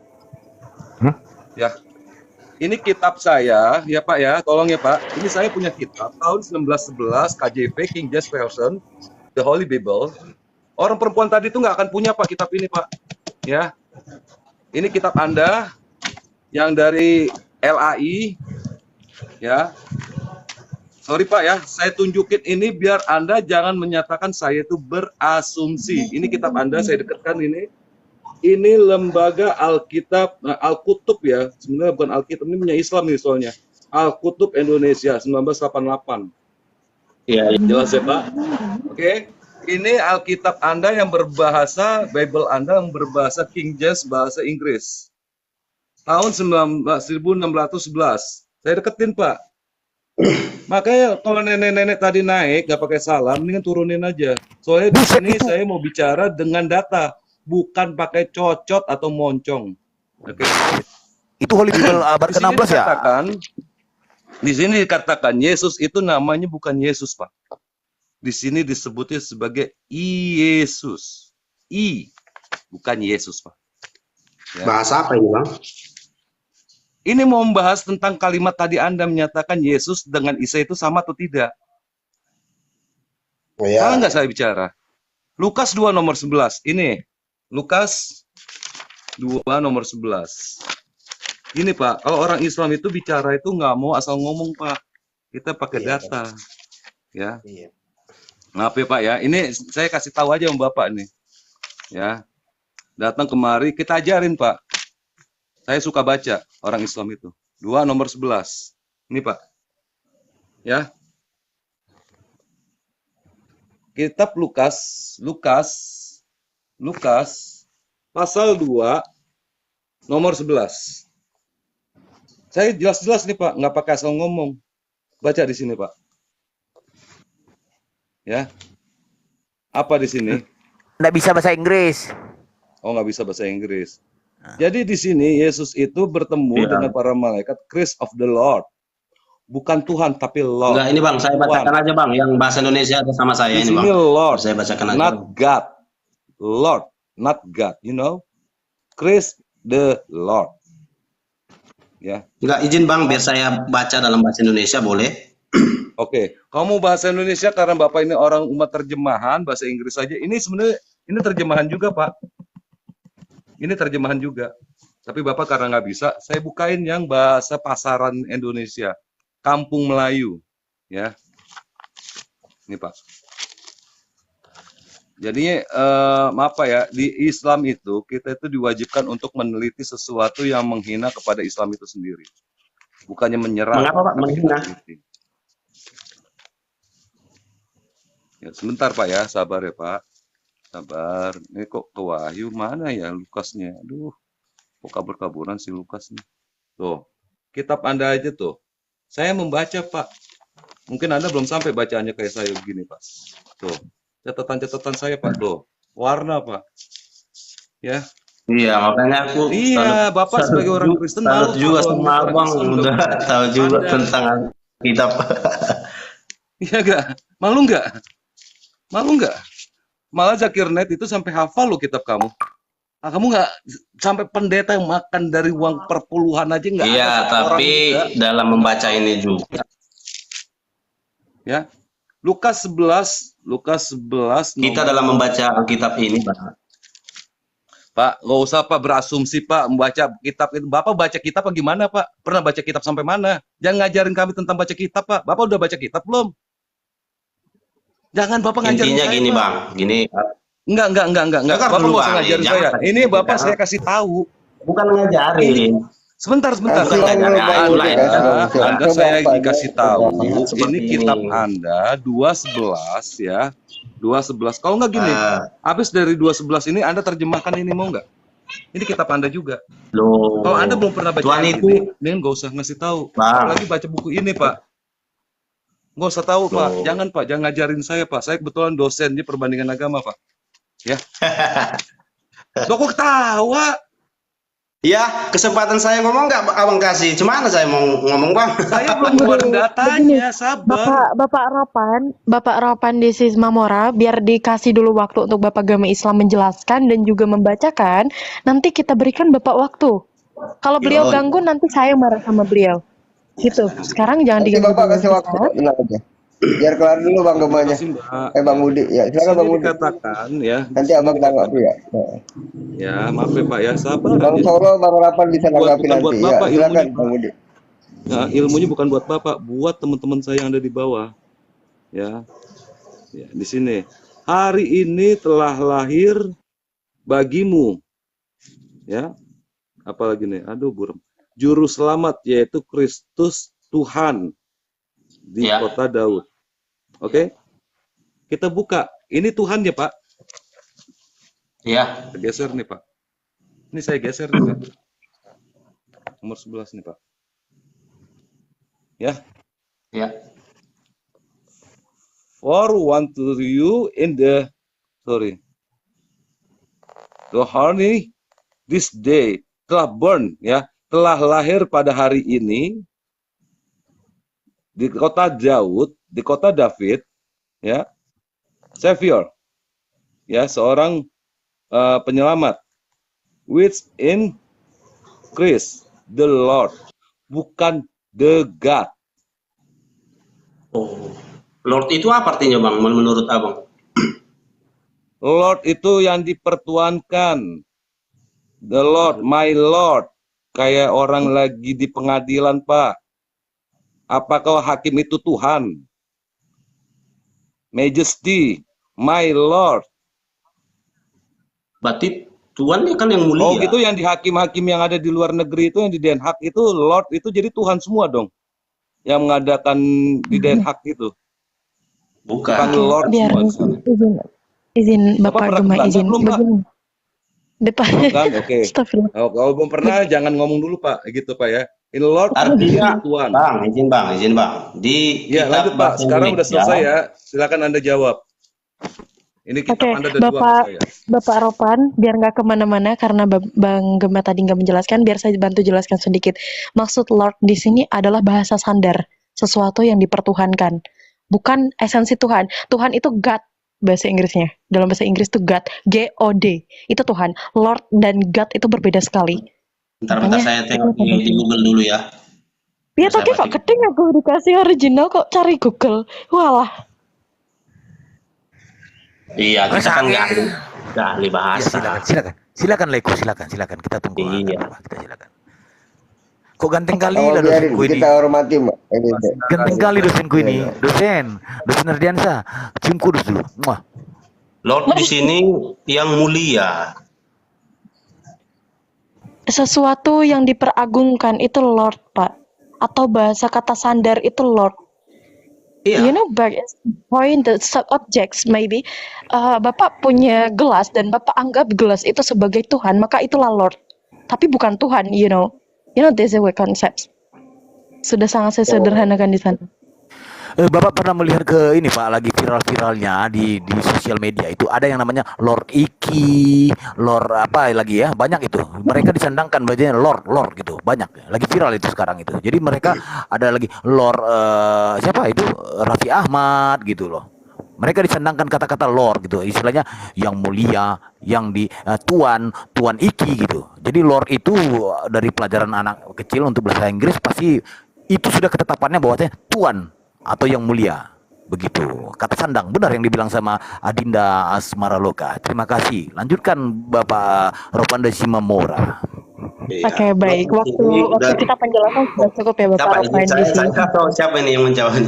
Ya. Ini kitab saya, ya Pak ya, tolong ya Pak. Ini saya punya kitab tahun 1911 KJV King James Version, The Holy Bible. Orang perempuan tadi itu nggak akan punya Pak kitab ini Pak. Ya, ini kitab Anda yang dari LAI, ya. Sorry Pak ya, saya tunjukin ini biar Anda jangan menyatakan saya itu berasumsi. Ini kitab Anda, saya dekatkan ini. Ini lembaga Alkitab, Al-Kutub ya. Sebenarnya bukan Alkitab, ini punya Islam nih soalnya. Al-Kutub Indonesia 1988. Iya. Jelas ya Pak? Oke. Ini Alkitab Anda yang berbahasa, Bible Anda yang berbahasa King James, bahasa Inggris. Tahun 1611. Saya deketin Pak. Makanya kalau nenek-nenek tadi naik nggak pakai salam, mendingan turunin aja. Soalnya di sini saya mau bicara dengan data, bukan pakai cocot atau moncong. Oke. Itu Holy Bible abad ke-16 ya? Di sini dikatakan Yesus itu namanya bukan Yesus, Pak. Di sini disebutnya sebagai Yesus. Bukan Yesus, Pak. Ya. Bahasa apa ini, Bang? Ini mau membahas tentang kalimat tadi Anda menyatakan Yesus dengan Isa itu sama atau tidak. Oh, ya. Salah nggak saya bicara? Lukas 2 nomor 11. Ini. Lukas 2 nomor 11. Ini Pak, kalau orang Islam itu bicara itu nggak mau asal ngomong Pak. Kita pakai data. Ya. Iya. Maaf ya Pak ya. Ini saya kasih tahu aja sama Bapak nih. Ya. Datang kemari kita ajarin Pak. Saya suka baca orang Islam itu. 2 nomor 11. Ini Pak. Ya. Kitab Lukas pasal 2 nomor 11. Saya jelas-jelas nih Pak, nggak pakai asal ngomong. Baca di sini Pak. Ya. Apa di sini? Nggak bisa bahasa Inggris. Oh, nggak bisa bahasa Inggris. Jadi di sini Yesus itu bertemu dengan para malaikat, Christ of the Lord. Bukan Tuhan, tapi Lord. Enggak, ini Bang, saya bacakan aja Bang, yang bahasa Indonesia ada sama saya Di ini sini Bang. Lord, Saya bacakan aja. not God. Lord, not God, you know. Christ the Lord. Ya. Enggak, izin Bang, biar saya baca dalam bahasa Indonesia, boleh? Oke, kamu bahasa Indonesia karena Bapak ini orang umat terjemahan, bahasa Inggris saja. Ini sebenarnya ini terjemahan juga, Pak. Ini terjemahan juga. Tapi Bapak karena nggak bisa, saya bukain yang bahasa pasaran Indonesia, Kampung Melayu, ya. Ini Pak. Jadinya apa ya, di Islam itu kita itu diwajibkan untuk meneliti sesuatu yang menghina kepada Islam itu sendiri, bukannya menyerang. Mengapa Pak menghina? Ya, sebentar Pak ya, sabar ya Pak, sabar. Ini kok ke Wahyu mana ya Lukasnya? Aduh, kok kabur-kaburan si Lukas nih. Tuh, kitab Anda aja tuh. Saya membaca Pak. Mungkin Anda belum sampai bacaannya kayak saya begini Pak. Tuh, catatan-catatan saya Pak. Tuh, warna Pak. Ya. Iya, makanya aku Bapak sebagai orang Kristen salut juga sama Abang, udah tahu juga tentang kitab. Iya gak? Malu nggak? Malu nggak? Malah Zakirnet itu sampai hafal lo kitab kamu. Nah, kamu nggak sampai pendeta yang makan dari uang perpuluhan aja nggak? Iya, tapi dalam membaca ini juga. Ya, Lukas 11. Kita dalam membaca Alkitab ini, Pak, nggak usah Pak berasumsi Pak membaca kitab itu. Bapak baca kitab apa gimana Pak? Pernah baca kitab sampai mana? Jangan ngajarin kami tentang baca kitab Pak. Bapak udah baca kitab belum? Jangan Bapak ngajarin intinya saya, gini Pak. Bang, gini. Enggak. Bapak nggak usah ngajarin saya. Ini Bapak saya kasih tahu. Bukan ngajarin. Sebentar. Anda saya dikasih tahu. Ini kitab Anda 2:11 ya. 2:11. Kalau nggak gini, habis dari 2:11 ini Anda terjemahkan ini mau nggak? Ini kitab Anda juga. Loh. Kalau Anda belum pernah baca itu, ini nggak usah ngasih tahu. Bang. Apalagi baca buku ini Pak. Nggak usah tahu Pak. Jangan Pak, jangan ngajarin saya Pak. Saya kebetulan dosen di perbandingan agama Pak. Ya. Loh kok ketawa? Ya, kesempatan saya ngomong nggak Abang kasih. Cuma saya mau ngomong Bang. Saya belum ngeluarin datanya, sabar. Bapak Rapan di Sisma Mora, biar dikasih dulu waktu untuk Bapak Agama Islam menjelaskan dan juga membacakan. Nanti kita berikan Bapak waktu. Kalau beliau ganggu, nanti saya marah sama beliau. Gitu. Sekarang jangan diganggu. Bapak kasih waktu, tenang aja. Biar kelar dulu Bang Gemanya. Bang Budi, ya silakan Bang Budi. Dikatakan ya. Nanti Abang tanggapi ya. Ya, maaf ya Pak ya, sabar. Bang Soro, Bang Rapan bisa tanggapi nanti. Ya, silakan Bang Budi. Nah, ilmunya bukan buat Bapak, buat teman-teman saya yang ada di bawah. Ya, ya di sini. Hari ini telah lahir bagimu. Ya, apalagi nih? Aduh, buram. Juru selamat yaitu Kristus Tuhan di kota Daud. Oke? Kita buka. Ini Tuhan ya, Pak. Ya. Geser nih, Pak. Ini saya geser nih, Pak. Nomor 11 nih, Pak. Ya. Ya. For one to you in the honey this day telah born, ya, telah lahir pada hari ini di kota Daud, di kota David, ya, Savior, ya, seorang penyelamat, which in Christ the Lord, bukan the God. Oh, Lord itu apa artinya Bang, menurut Abang? Lord itu yang dipertuankan. The Lord, my Lord. Kayak orang lagi di pengadilan, Pak. Apakah hakim itu Tuhan? Majesty, my Lord. Berarti Tuhan kan yang mulia. Oh gitu, yang di hakim-hakim yang ada di luar negeri itu, yang di Den Haag itu, Lord itu jadi Tuhan semua dong. Yang mengadakan di Den Haag itu. Bukan Lord Biar semua. izin Bapak Gema izin begini. Bapak. Bukan, oke. Oh, kalau belum pernah jangan ngomong dulu Pak, gitu Pak ya. In Lord artinya Tuhan. Bang, izin Bang. Di ya, lanjut Pak. Sekarang udah selesai ya. Silakan Anda jawab. Ini kitab Anda ada dua saya. Bapak Ropan, biar nggak kemana-mana karena Bang Gema tadi nggak menjelaskan, biar saya bantu jelaskan sedikit. Maksud Lord di sini adalah bahasa sandar, sesuatu yang dipertuhankan, bukan esensi Tuhan. Tuhan itu God bahasa Inggrisnya. Dalam bahasa Inggris itu God, G-O-D, itu Tuhan. Lord dan God itu berbeda sekali. Bentar saya tengok di Google dulu ya. Iya, tapi kok keting aku dikasih original kok cari Google. Walah. Iya, kita kan nggak ahli bahasa. Ya, silakan Leko, silakan kita tunggu. Iya. Kita silakan. Kok ganteng kali lah dosenku ini. Kita hormati, Mbak. Ganteng kali dosenku ini. Dosen Ardiansa. Cium kudus dulu. Muah. Lord di sini yang mulia. Sesuatu yang diperagungkan itu Lord, Pak. Atau bahasa kata sandar itu Lord. You know, back point the subjects maybe. Bapak punya gelas dan Bapak anggap gelas itu sebagai Tuhan, maka itulah Lord. Tapi bukan Tuhan, you know. You know, there's a way concepts. Sudah sangat saya sederhanakan di sana. Bapak pernah melihat ke ini Pak, lagi viral-viralnya di sosial media itu ada yang namanya Lord Iki, Lord apa lagi ya, banyak itu. Mereka disandangkan bajanya Lord gitu, banyak. Lagi viral itu sekarang itu. Jadi mereka ada lagi Lord siapa itu, Raffi Ahmad gitu loh. Mereka disandangkan kata-kata Lord gitu, istilahnya yang mulia, yang di Tuan Iki gitu. Jadi Lord itu dari pelajaran anak kecil untuk bahasa Inggris pasti itu sudah ketetapannya bahwasanya Tuan atau yang mulia. Begitu. Kata sandang, benar yang dibilang sama Adinda Asmaraloka. Terima kasih. Lanjutkan Bapak Ropanda Simamora. Oke, baik. Waktu kita penjelasan sudah cukup ya Bapak Ropandisi. Saya tahu siapa ini yang menjawab.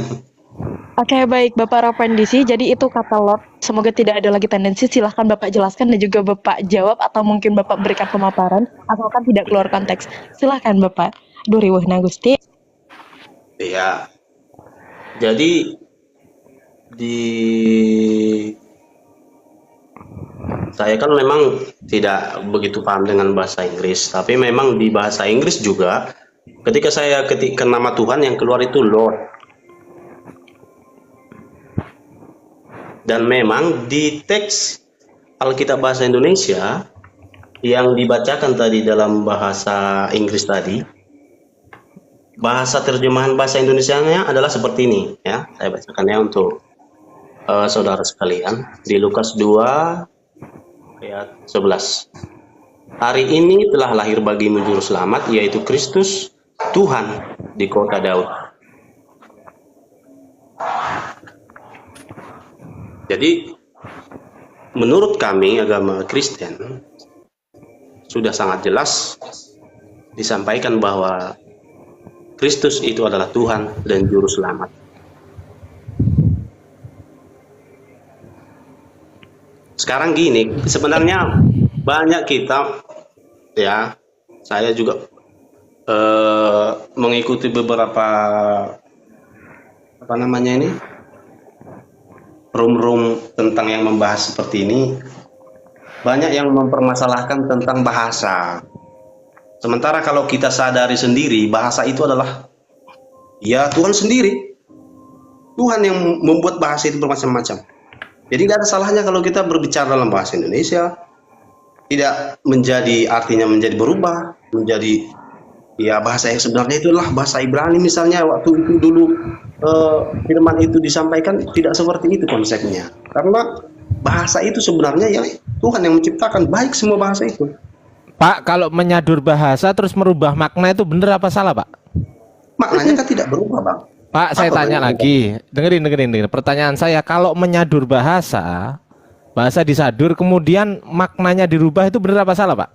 Oke, baik Bapak Ropandisi. Jadi itu kata Lord. Semoga tidak ada lagi tendensi. Silahkan Bapak jelaskan dan juga Bapak jawab atau mungkin Bapak berikan pemaparan asalkan tidak keluar konteks. Silahkan Bapak. Duriwuh Nagusti. Iya. Jadi saya kan memang tidak begitu paham dengan bahasa Inggris, tapi memang di bahasa Inggris juga ketika saya ketikkan nama Tuhan yang keluar itu Lord. Dan memang di teks Alkitab bahasa Indonesia yang dibacakan tadi dalam bahasa Inggris tadi, bahasa terjemahan bahasa Indonesianya adalah seperti ini ya. Saya bacakan ya untuk saudara sekalian di Lukas 2 ayat 11. Hari ini telah lahir bagimu juru selamat yaitu Kristus Tuhan di kota Daud. Jadi menurut kami agama Kristen sudah sangat jelas disampaikan bahwa Kristus itu adalah Tuhan dan Juru Selamat. Sekarang gini, sebenarnya banyak kitab, ya, saya juga mengikuti beberapa room tentang yang membahas seperti ini. Banyak yang mempermasalahkan tentang bahasa. Sementara kalau kita sadari sendiri, bahasa itu adalah ya Tuhan sendiri. Tuhan yang membuat bahasa itu bermacam-macam. Jadi nggak ada salahnya kalau kita berbicara dalam bahasa Indonesia, tidak menjadi artinya menjadi berubah, menjadi ya bahasa yang sebenarnya itu adalah bahasa Ibrani misalnya. Waktu itu dulu firman itu disampaikan, tidak seperti itu konsepnya. Karena bahasa itu sebenarnya ya Tuhan yang menciptakan, baik semua bahasa itu. Pak, kalau menyadur bahasa terus merubah makna itu benar apa salah, Pak? Maknanya kan tidak berubah, Bang. Pak, saya tanya lagi. Dengerin. Pertanyaan saya, kalau menyadur bahasa disadur kemudian maknanya dirubah itu benar apa salah, Pak?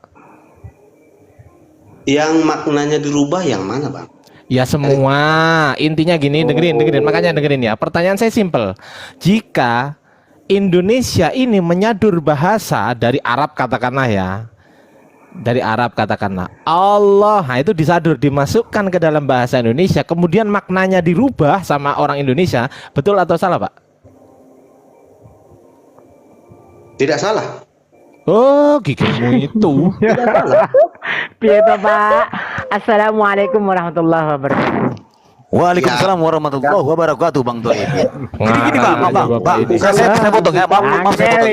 Yang maknanya dirubah yang mana, Bang? Ya semua. Intinya gini, dengerin. Makanya dengerin ya. Pertanyaan saya simpel. Jika Indonesia ini menyadur bahasa dari Arab katakanlah ya. Dari Arab katakanlah Allah, nah itu disadur, dimasukkan ke dalam bahasa Indonesia, kemudian maknanya dirubah sama orang Indonesia, betul atau salah, Pak? Tidak salah. Oh, gigimu itu. Tidak salah. Piye to, Pak? Assalamualaikum warahmatullahi wabarakatuh. Waalaikumsalam warahmatullahi wabarakatuh, Bang Doi. Jadi gini, Bang, saya potong ya, maaf saya potong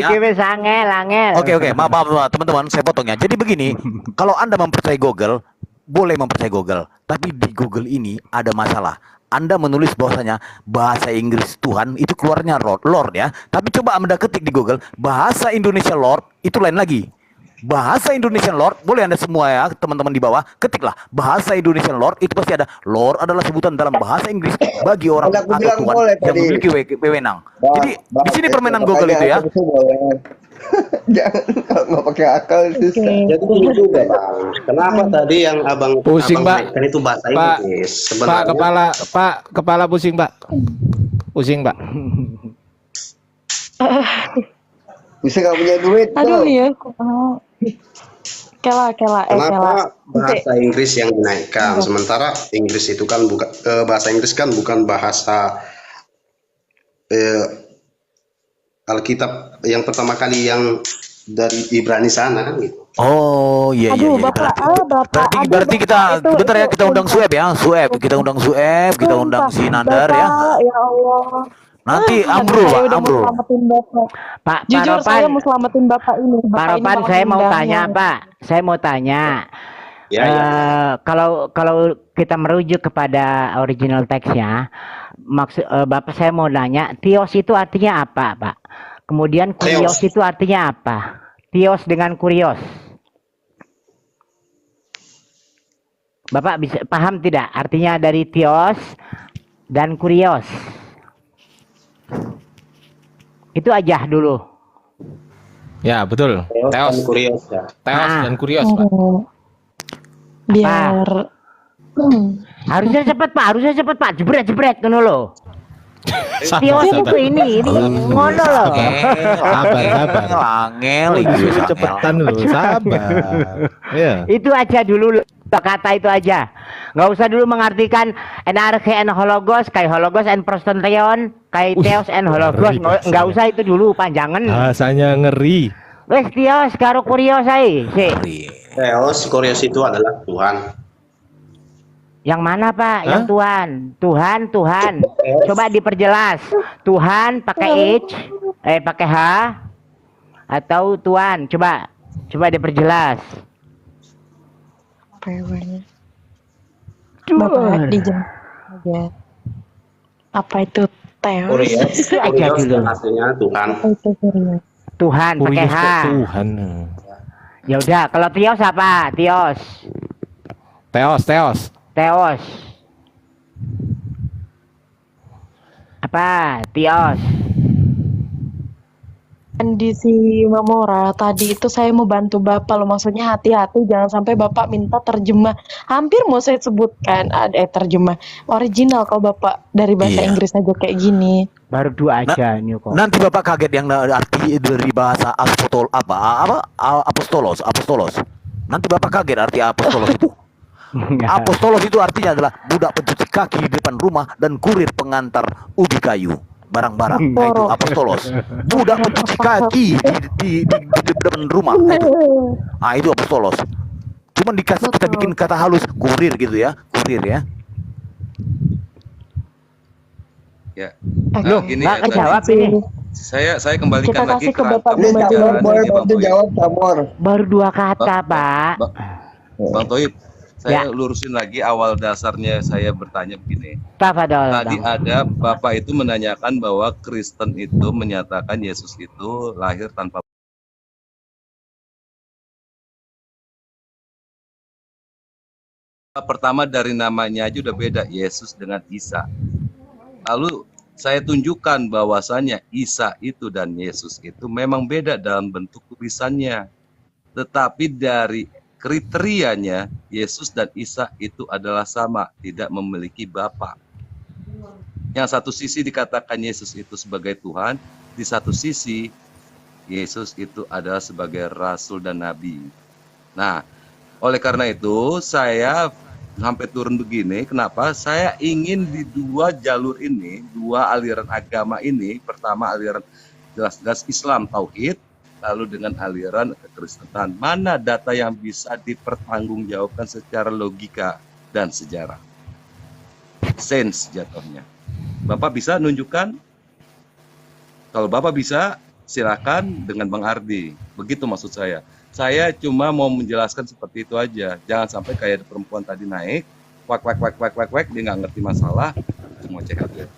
ya. Oke, maaf teman-teman, saya potong ya. Jadi begini, kalau Anda mempercayai Google, boleh mempercayai Google, tapi di Google ini ada masalah. Anda menulis bahwasanya bahasa Inggris Tuhan itu keluarnya Lord ya, tapi coba Anda ketik di Google bahasa Indonesia Lord, itu lain lagi. Bahasa Indonesian Lord, boleh Anda semua ya teman-teman di bawah ketiklah bahasa Indonesian Lord, itu pasti ada Lord adalah sebutan dalam bahasa Inggris bagi orang atau Tuhan yang memiliki wewenang. Jadi di sini permainan Google itu ya. Jangan, kalau nggak pakai akal susah. Jadi ini juga, Bang. Kenapa tadi yang abang pusing, Pak? Kan itu bahasa Inggris. Pak, kepala pusing, Pak. Pusing, Pak. Bisa nggak punya duit Aduh tuh. ya. Kela. Kenapa bahasa Inggris yang dinaikkan? Sementara Inggris itu kan bukan bahasa Inggris kan bukan bahasa Alkitab yang pertama kali yang dari Ibrani sana kan gitu. Oh iya. Berarti kita bentar ya, kita undang Sueb ya, kita undang si Nandar ya. Ya Allah. Nanti Amrul. Pak, Jujur saya mau selamatin Bapak ini. Pak Ropan, saya mau tanya, Pak. Saya mau tanya. Kalau kita merujuk kepada original teksnya, maksud Bapak, saya mau nanya, Theos itu artinya apa, Pak? Kemudian kurios itu artinya apa? Theos dengan kurios. Bapak bisa paham tidak artinya dari Theos dan kurios? Itu aja dulu. Ya, betul. Theos dan kurios, Pak. Biar harusnya cepat, Pak. Jebret ngono lho. Theos itu ini ngono lho. Sabar. Angel cepetan lho, sabar. Ya. Itu aja dulu kata itu aja. Nggak usah dulu mengartikan NRK and hologos, kayak hologos and prostantion, kayak Theos and hologos. Nggak usah itu dulu, panjangan. Bahasanya ngeri. Wes Theos karo kurios ae. Theos, kurios itu adalah Tuhan. Yang mana, Pak? Yang Tuhan. Coba diperjelas. Tuhan pakai H, pakai H atau Tuhan? Coba diperjelas. Bapak dijawab aja. Apa itu Theos? Kurios artinya Tuhan. Tuhan pakai H. Tuhan. Ya udah, kalau Theos apa? Theos. Apa? Theos. kondisi Mamora tadi itu saya mau bantu Bapak loh, maksudnya hati-hati jangan sampai Bapak minta terjemah. Hampir mau saya sebutkan terjemah original kalau Bapak dari bahasa Inggris aja kayak gini. Baru 2 aja nih kok. Nanti Bapak kaget yang arti dari bahasa apostolos. Nanti Bapak kaget arti apostolos itu. Apostolos itu artinya adalah budak pencuci kaki di depan rumah dan kurir pengantar ubi kayu. Barang-barang, nah itu apostolos. Budak pencuci kaki di depan rumah, nah itu. Ah itu apostolos. Cuman dikasih kita bikin kata halus kurir gitu ya, kurir ya. Ya. Loh, gini nggak ya, kejawab tadi. ini. Saya kembalikan Kita lagi kasih ke ke Bapak rangka Ini Camor pembicaraan boleh ini, Bang bantu Toib. jawab Camor. Baru 2 kata, Pak. Bang Toib, saya lurusin lagi awal dasarnya saya bertanya begini. Tafadhol. Tadi ada Bapak itu menanyakan bahwa Kristen itu menyatakan Yesus itu lahir tanpa pertama dari namanya aja udah beda, Yesus dengan Isa. Lalu saya tunjukkan bahwasannya Isa itu dan Yesus itu memang beda dalam bentuk tulisannya. Tetapi dari kriterianya Yesus dan Isa itu adalah sama, tidak memiliki bapa. Yang satu sisi dikatakan Yesus itu sebagai Tuhan, di satu sisi Yesus itu adalah sebagai rasul dan nabi. Nah, oleh karena itu saya sampai turun begini, kenapa? Saya ingin di 2 jalur ini, 2 aliran agama ini, pertama aliran jelas-jelas Islam Tauhid, lalu dengan aliran kekristenan. Mana data yang bisa dipertanggungjawabkan secara logika dan sejarah? Sense jatuhnya. Bapak bisa nunjukkan? Kalau Bapak bisa, silakan dengan Bang Ardi. Begitu maksud saya. Saya cuma mau menjelaskan seperti itu aja. Jangan sampai kayak perempuan tadi naik, wak, dia nggak ngerti masalah, cuma cek aja.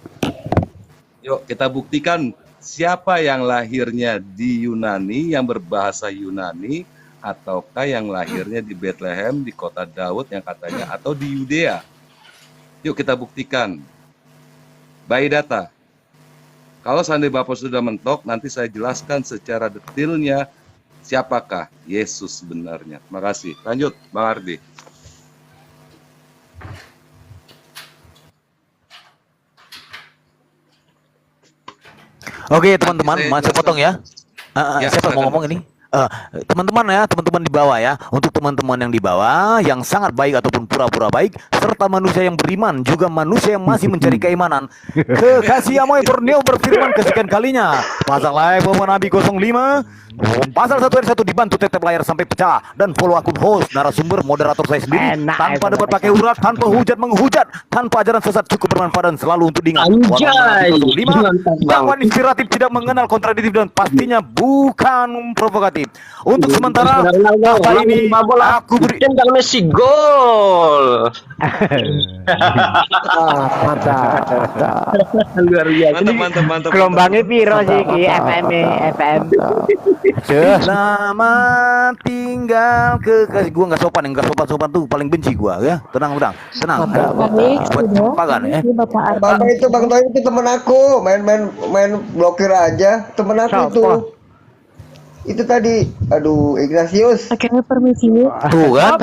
Yuk kita buktikan siapa yang lahirnya di Yunani, yang berbahasa Yunani, ataukah yang lahirnya di Bethlehem, di kota Daud yang katanya, atau di Yudea. Yuk kita buktikan. By data. Kalau seandainya Bapak sudah mentok, nanti saya jelaskan secara detailnya siapakah Yesus sebenarnya. Terima kasih. Lanjut, Bang Ardi. Oke teman-teman, saya potong ya. Siapa mau ngomong ini? Teman-teman ya, teman-teman di bawah ya. Untuk teman-teman yang di bawah, yang sangat baik ataupun pura-pura baik, serta manusia yang beriman, juga manusia yang masih mencari keimanan. Kekasih Amoy Borneo berfirman kesekian kalinya. Pasal live Nabi 05. Pasal 1 ayat 1 dibantu tetap layar sampai pecah dan follow akun host narasumber moderator saya sendiri tanpa dapat pakai urat, tanpa hujat menghujat, tanpa ajaran sesat, cukup bermanfaat dan selalu untuk diingat. Anjay, 05 dakwaan inspiratif, tidak mengenal kontradiktif dan pastinya bukan provokatif. Untuk sementara apa ini aku beri tendang Messi gol. Luar biasa. Mantap. Gelombangnya piro sih ki FM. Selamat tinggal kekasih. Gua nggak sopan, sopan tuh paling benci gua ya. Tenang. Pagan ya. Bapak itu Bang Toib itu temen aku, main blokir aja, temen aku itu. Itu tadi, aduh Ignatius. Oke, permisi. Tuh kan?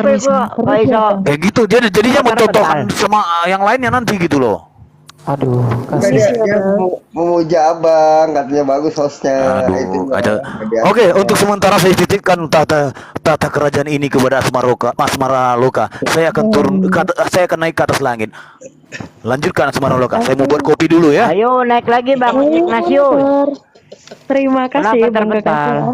Kayak gitu, jadinya mencontohkan sama yang lainnya nanti gitu loh. Aduh, dia memuja abang, katanya bagus hostnya. Oke, untuk sementara saya titipkan tata kerajaan ini kepada Asmara Loka. Saya akan saya akan naik ke atas langit. Lanjutkan Asmara Loka. Saya mau buat kopi dulu ya. Ayo naik lagi Bang Ignatius. Terima kasih Bang Kakak.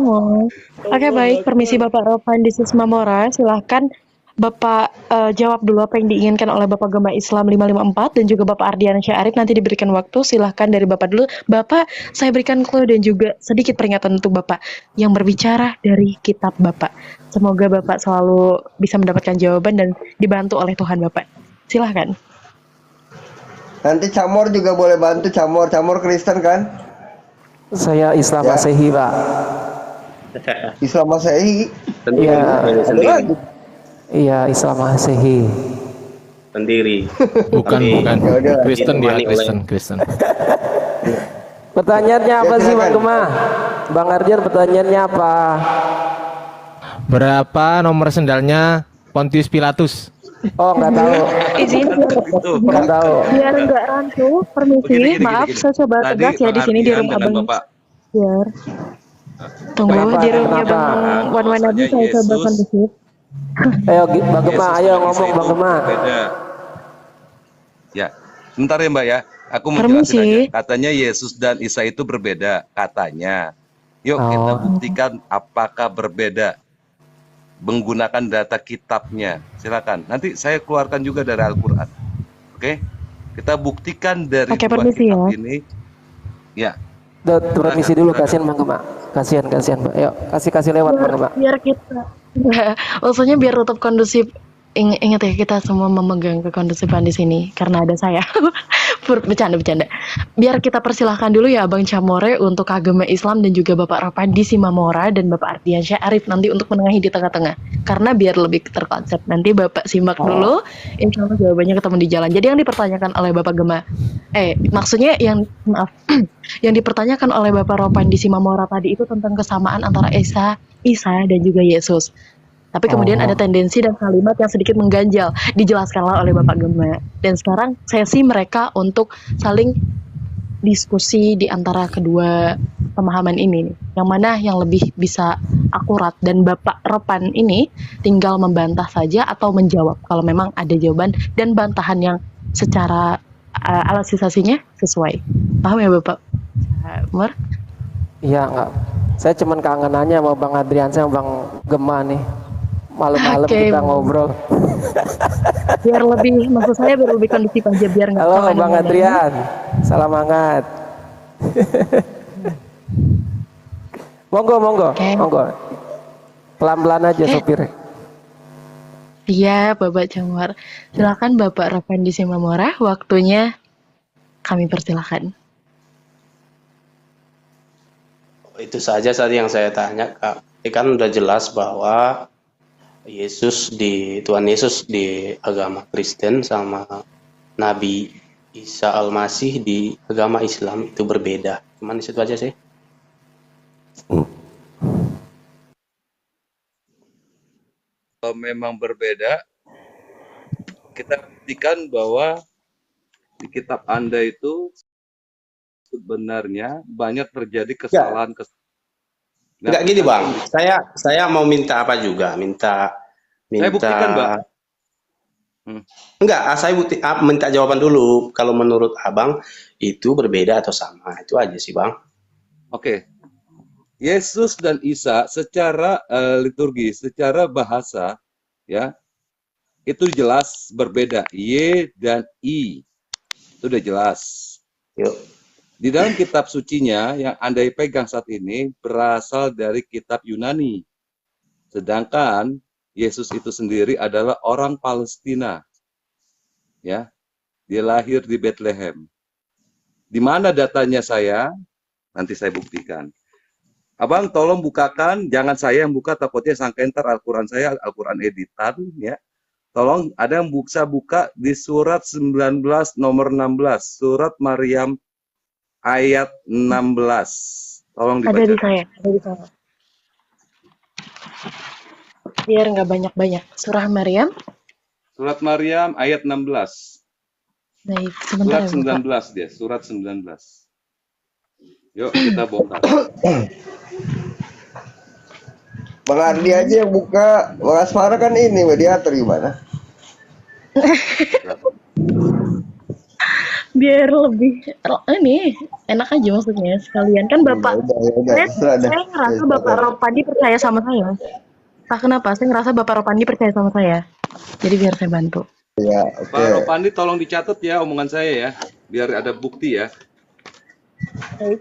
Oke baik, permisi Bapak Ropan di Mamora, silahkan Bapak jawab dulu apa yang diinginkan oleh Bapak Agama Islam 554 dan juga Bapak Ardian Syarif. Nanti diberikan waktu, silahkan dari Bapak dulu. Bapak, saya berikan clue dan juga sedikit peringatan untuk Bapak yang berbicara dari kitab Bapak. Semoga Bapak selalu bisa mendapatkan jawaban dan dibantu oleh Tuhan Bapak. Silahkan. Nanti Camor juga boleh bantu, Camor Kristen kan? Saya Islam Masehi, Pak. Islam Masehi? Iya, Islam Masehi. Sendiri. Bukan. Kristen dia, Kristen. Pertanyaannya apa sih, Bang Gemah? Bang Ardian pertanyaannya apa? Berapa nomor sendalnya Pontius Pilatus? Oh, nggak tahu. Izin Nggak tahu. biar nggak rancu, permisi, maaf saya coba Tadi tegas ya di Bang sini di Ardian room dengan abang. Bapak Biar tunggu Kenapa? di roomnya Kenapa? bang Wan Wan Nabi bahwasanya saya coba Yesus kondusif. Ayo Bang Gema, Yesus ayo dan Isa ngomong itu Bang Gema. berbeda. Ya, sebentar ya Mbak ya. Aku mau Permisi. jelasin aja. Katanya Yesus dan Isa itu berbeda. Katanya. Yuk kita Oh. buktikan apakah berbeda. Menggunakan data kitabnya. Silakan. Nanti saya keluarkan juga dari Al-Quran. Oke? Kita buktikan dari Oke, dua permisi kitab ya. ini. Ya. Permisi dulu, kasihan Bang Gema. Kasihan Mbak. Ayo, kasih lewat Bang Gema. Biar kita maksudnya biar tetap kondusif. Ingat ya, kita semua memegang kekondusifan di sini karena ada saya. Bercanda. Biar kita persilahkan dulu ya Bang Chamore untuk agama Islam dan juga Bapak Rapandi Simamora dan Bapak Ardiansyah Arif nanti untuk menengahi di tengah-tengah. Karena biar lebih terkonsep. Nanti Bapak simak dulu, insya Allah jawabannya ketemu di jalan. Jadi yang dipertanyakan oleh Bapak Gema, maksudnya yang dipertanyakan oleh Bapak Rapandi Simamora tadi itu tentang kesamaan antara Isa dan juga Yesus. Tapi kemudian ada tendensi dan kalimat yang sedikit mengganjal, dijelaskanlah oleh Bapak Gema. Dan sekarang sesi mereka untuk saling diskusi di antara kedua pemahaman ini. Yang mana yang lebih bisa akurat, dan Bapak Ropan ini tinggal membantah saja atau menjawab kalau memang ada jawaban dan bantahan yang secara alasisasinya sesuai. Paham ya Bapak Umar? Iya, enggak. Saya cuman kangen aja sama Bang Adrian sama Bang Gema nih. Malam-malam Oke. kita ngobrol. Biar lebih, maksud saya biar lebih kondusif aja, biar nggak Halo kemana-mana. Bang Adrian, salam hangat. Monggo. Pelan-pelan aja sopir. Iya, Bapak Jamar. Silakan Bapak Rapandi Simamora, waktunya kami persilakan. Itu saja tadi yang saya tanya, Kak. Kan udah jelas bahwa Tuhan Yesus di agama Kristen sama Nabi Isa Al-Masih di agama Islam itu berbeda. Cuman di situ aja sih. Kalau memang berbeda, kita buktikan bahwa di kitab Anda itu sebenarnya banyak terjadi kesalahan. Enggak gini Bang, saya mau minta apa juga, Saya buktikan, Mbak. Enggak, saya minta jawaban dulu. Kalau menurut Abang itu berbeda atau sama, itu aja sih Bang. Oke. Yesus dan Isa secara liturgi, secara bahasa, ya, itu jelas berbeda. Y dan I itu udah jelas. Yuk. Di dalam kitab sucinya yang Anda pegang saat ini berasal dari kitab Yunani. Sedangkan Yesus itu sendiri adalah orang Palestina. Ya. Dia lahir di Bethlehem. Di mana datanya saya? Nanti saya buktikan. Abang tolong bukakan, jangan saya yang buka, takutnya sangka ntar Al-Quran saya, Al-Quran editan, ya. Tolong ada yang bisa buka di surat 19 nomor 16, surat Maryam ayat 16. Tolong dibaca. Ada di saya. Biar nggak banyak-banyak. Surah Maryam. Surat Maryam ayat 16. Baik, sebentar Surat ya, Bapak. 19 dia, surat 19. Yuk kita bongkar. Bang Ardi aja yang buka. Bang Asmara kan ini mediator gimana? Biar lebih ini enak aja maksudnya sekalian kan Bapak. Saya ngerasa Bapak Ropandi percaya sama saya. Entah kenapa saya ngerasa Bapak Ropandi percaya sama saya. Jadi biar saya bantu. Ya, Pak Ropandi tolong dicatat ya omongan saya ya, biar ada bukti ya. Baik.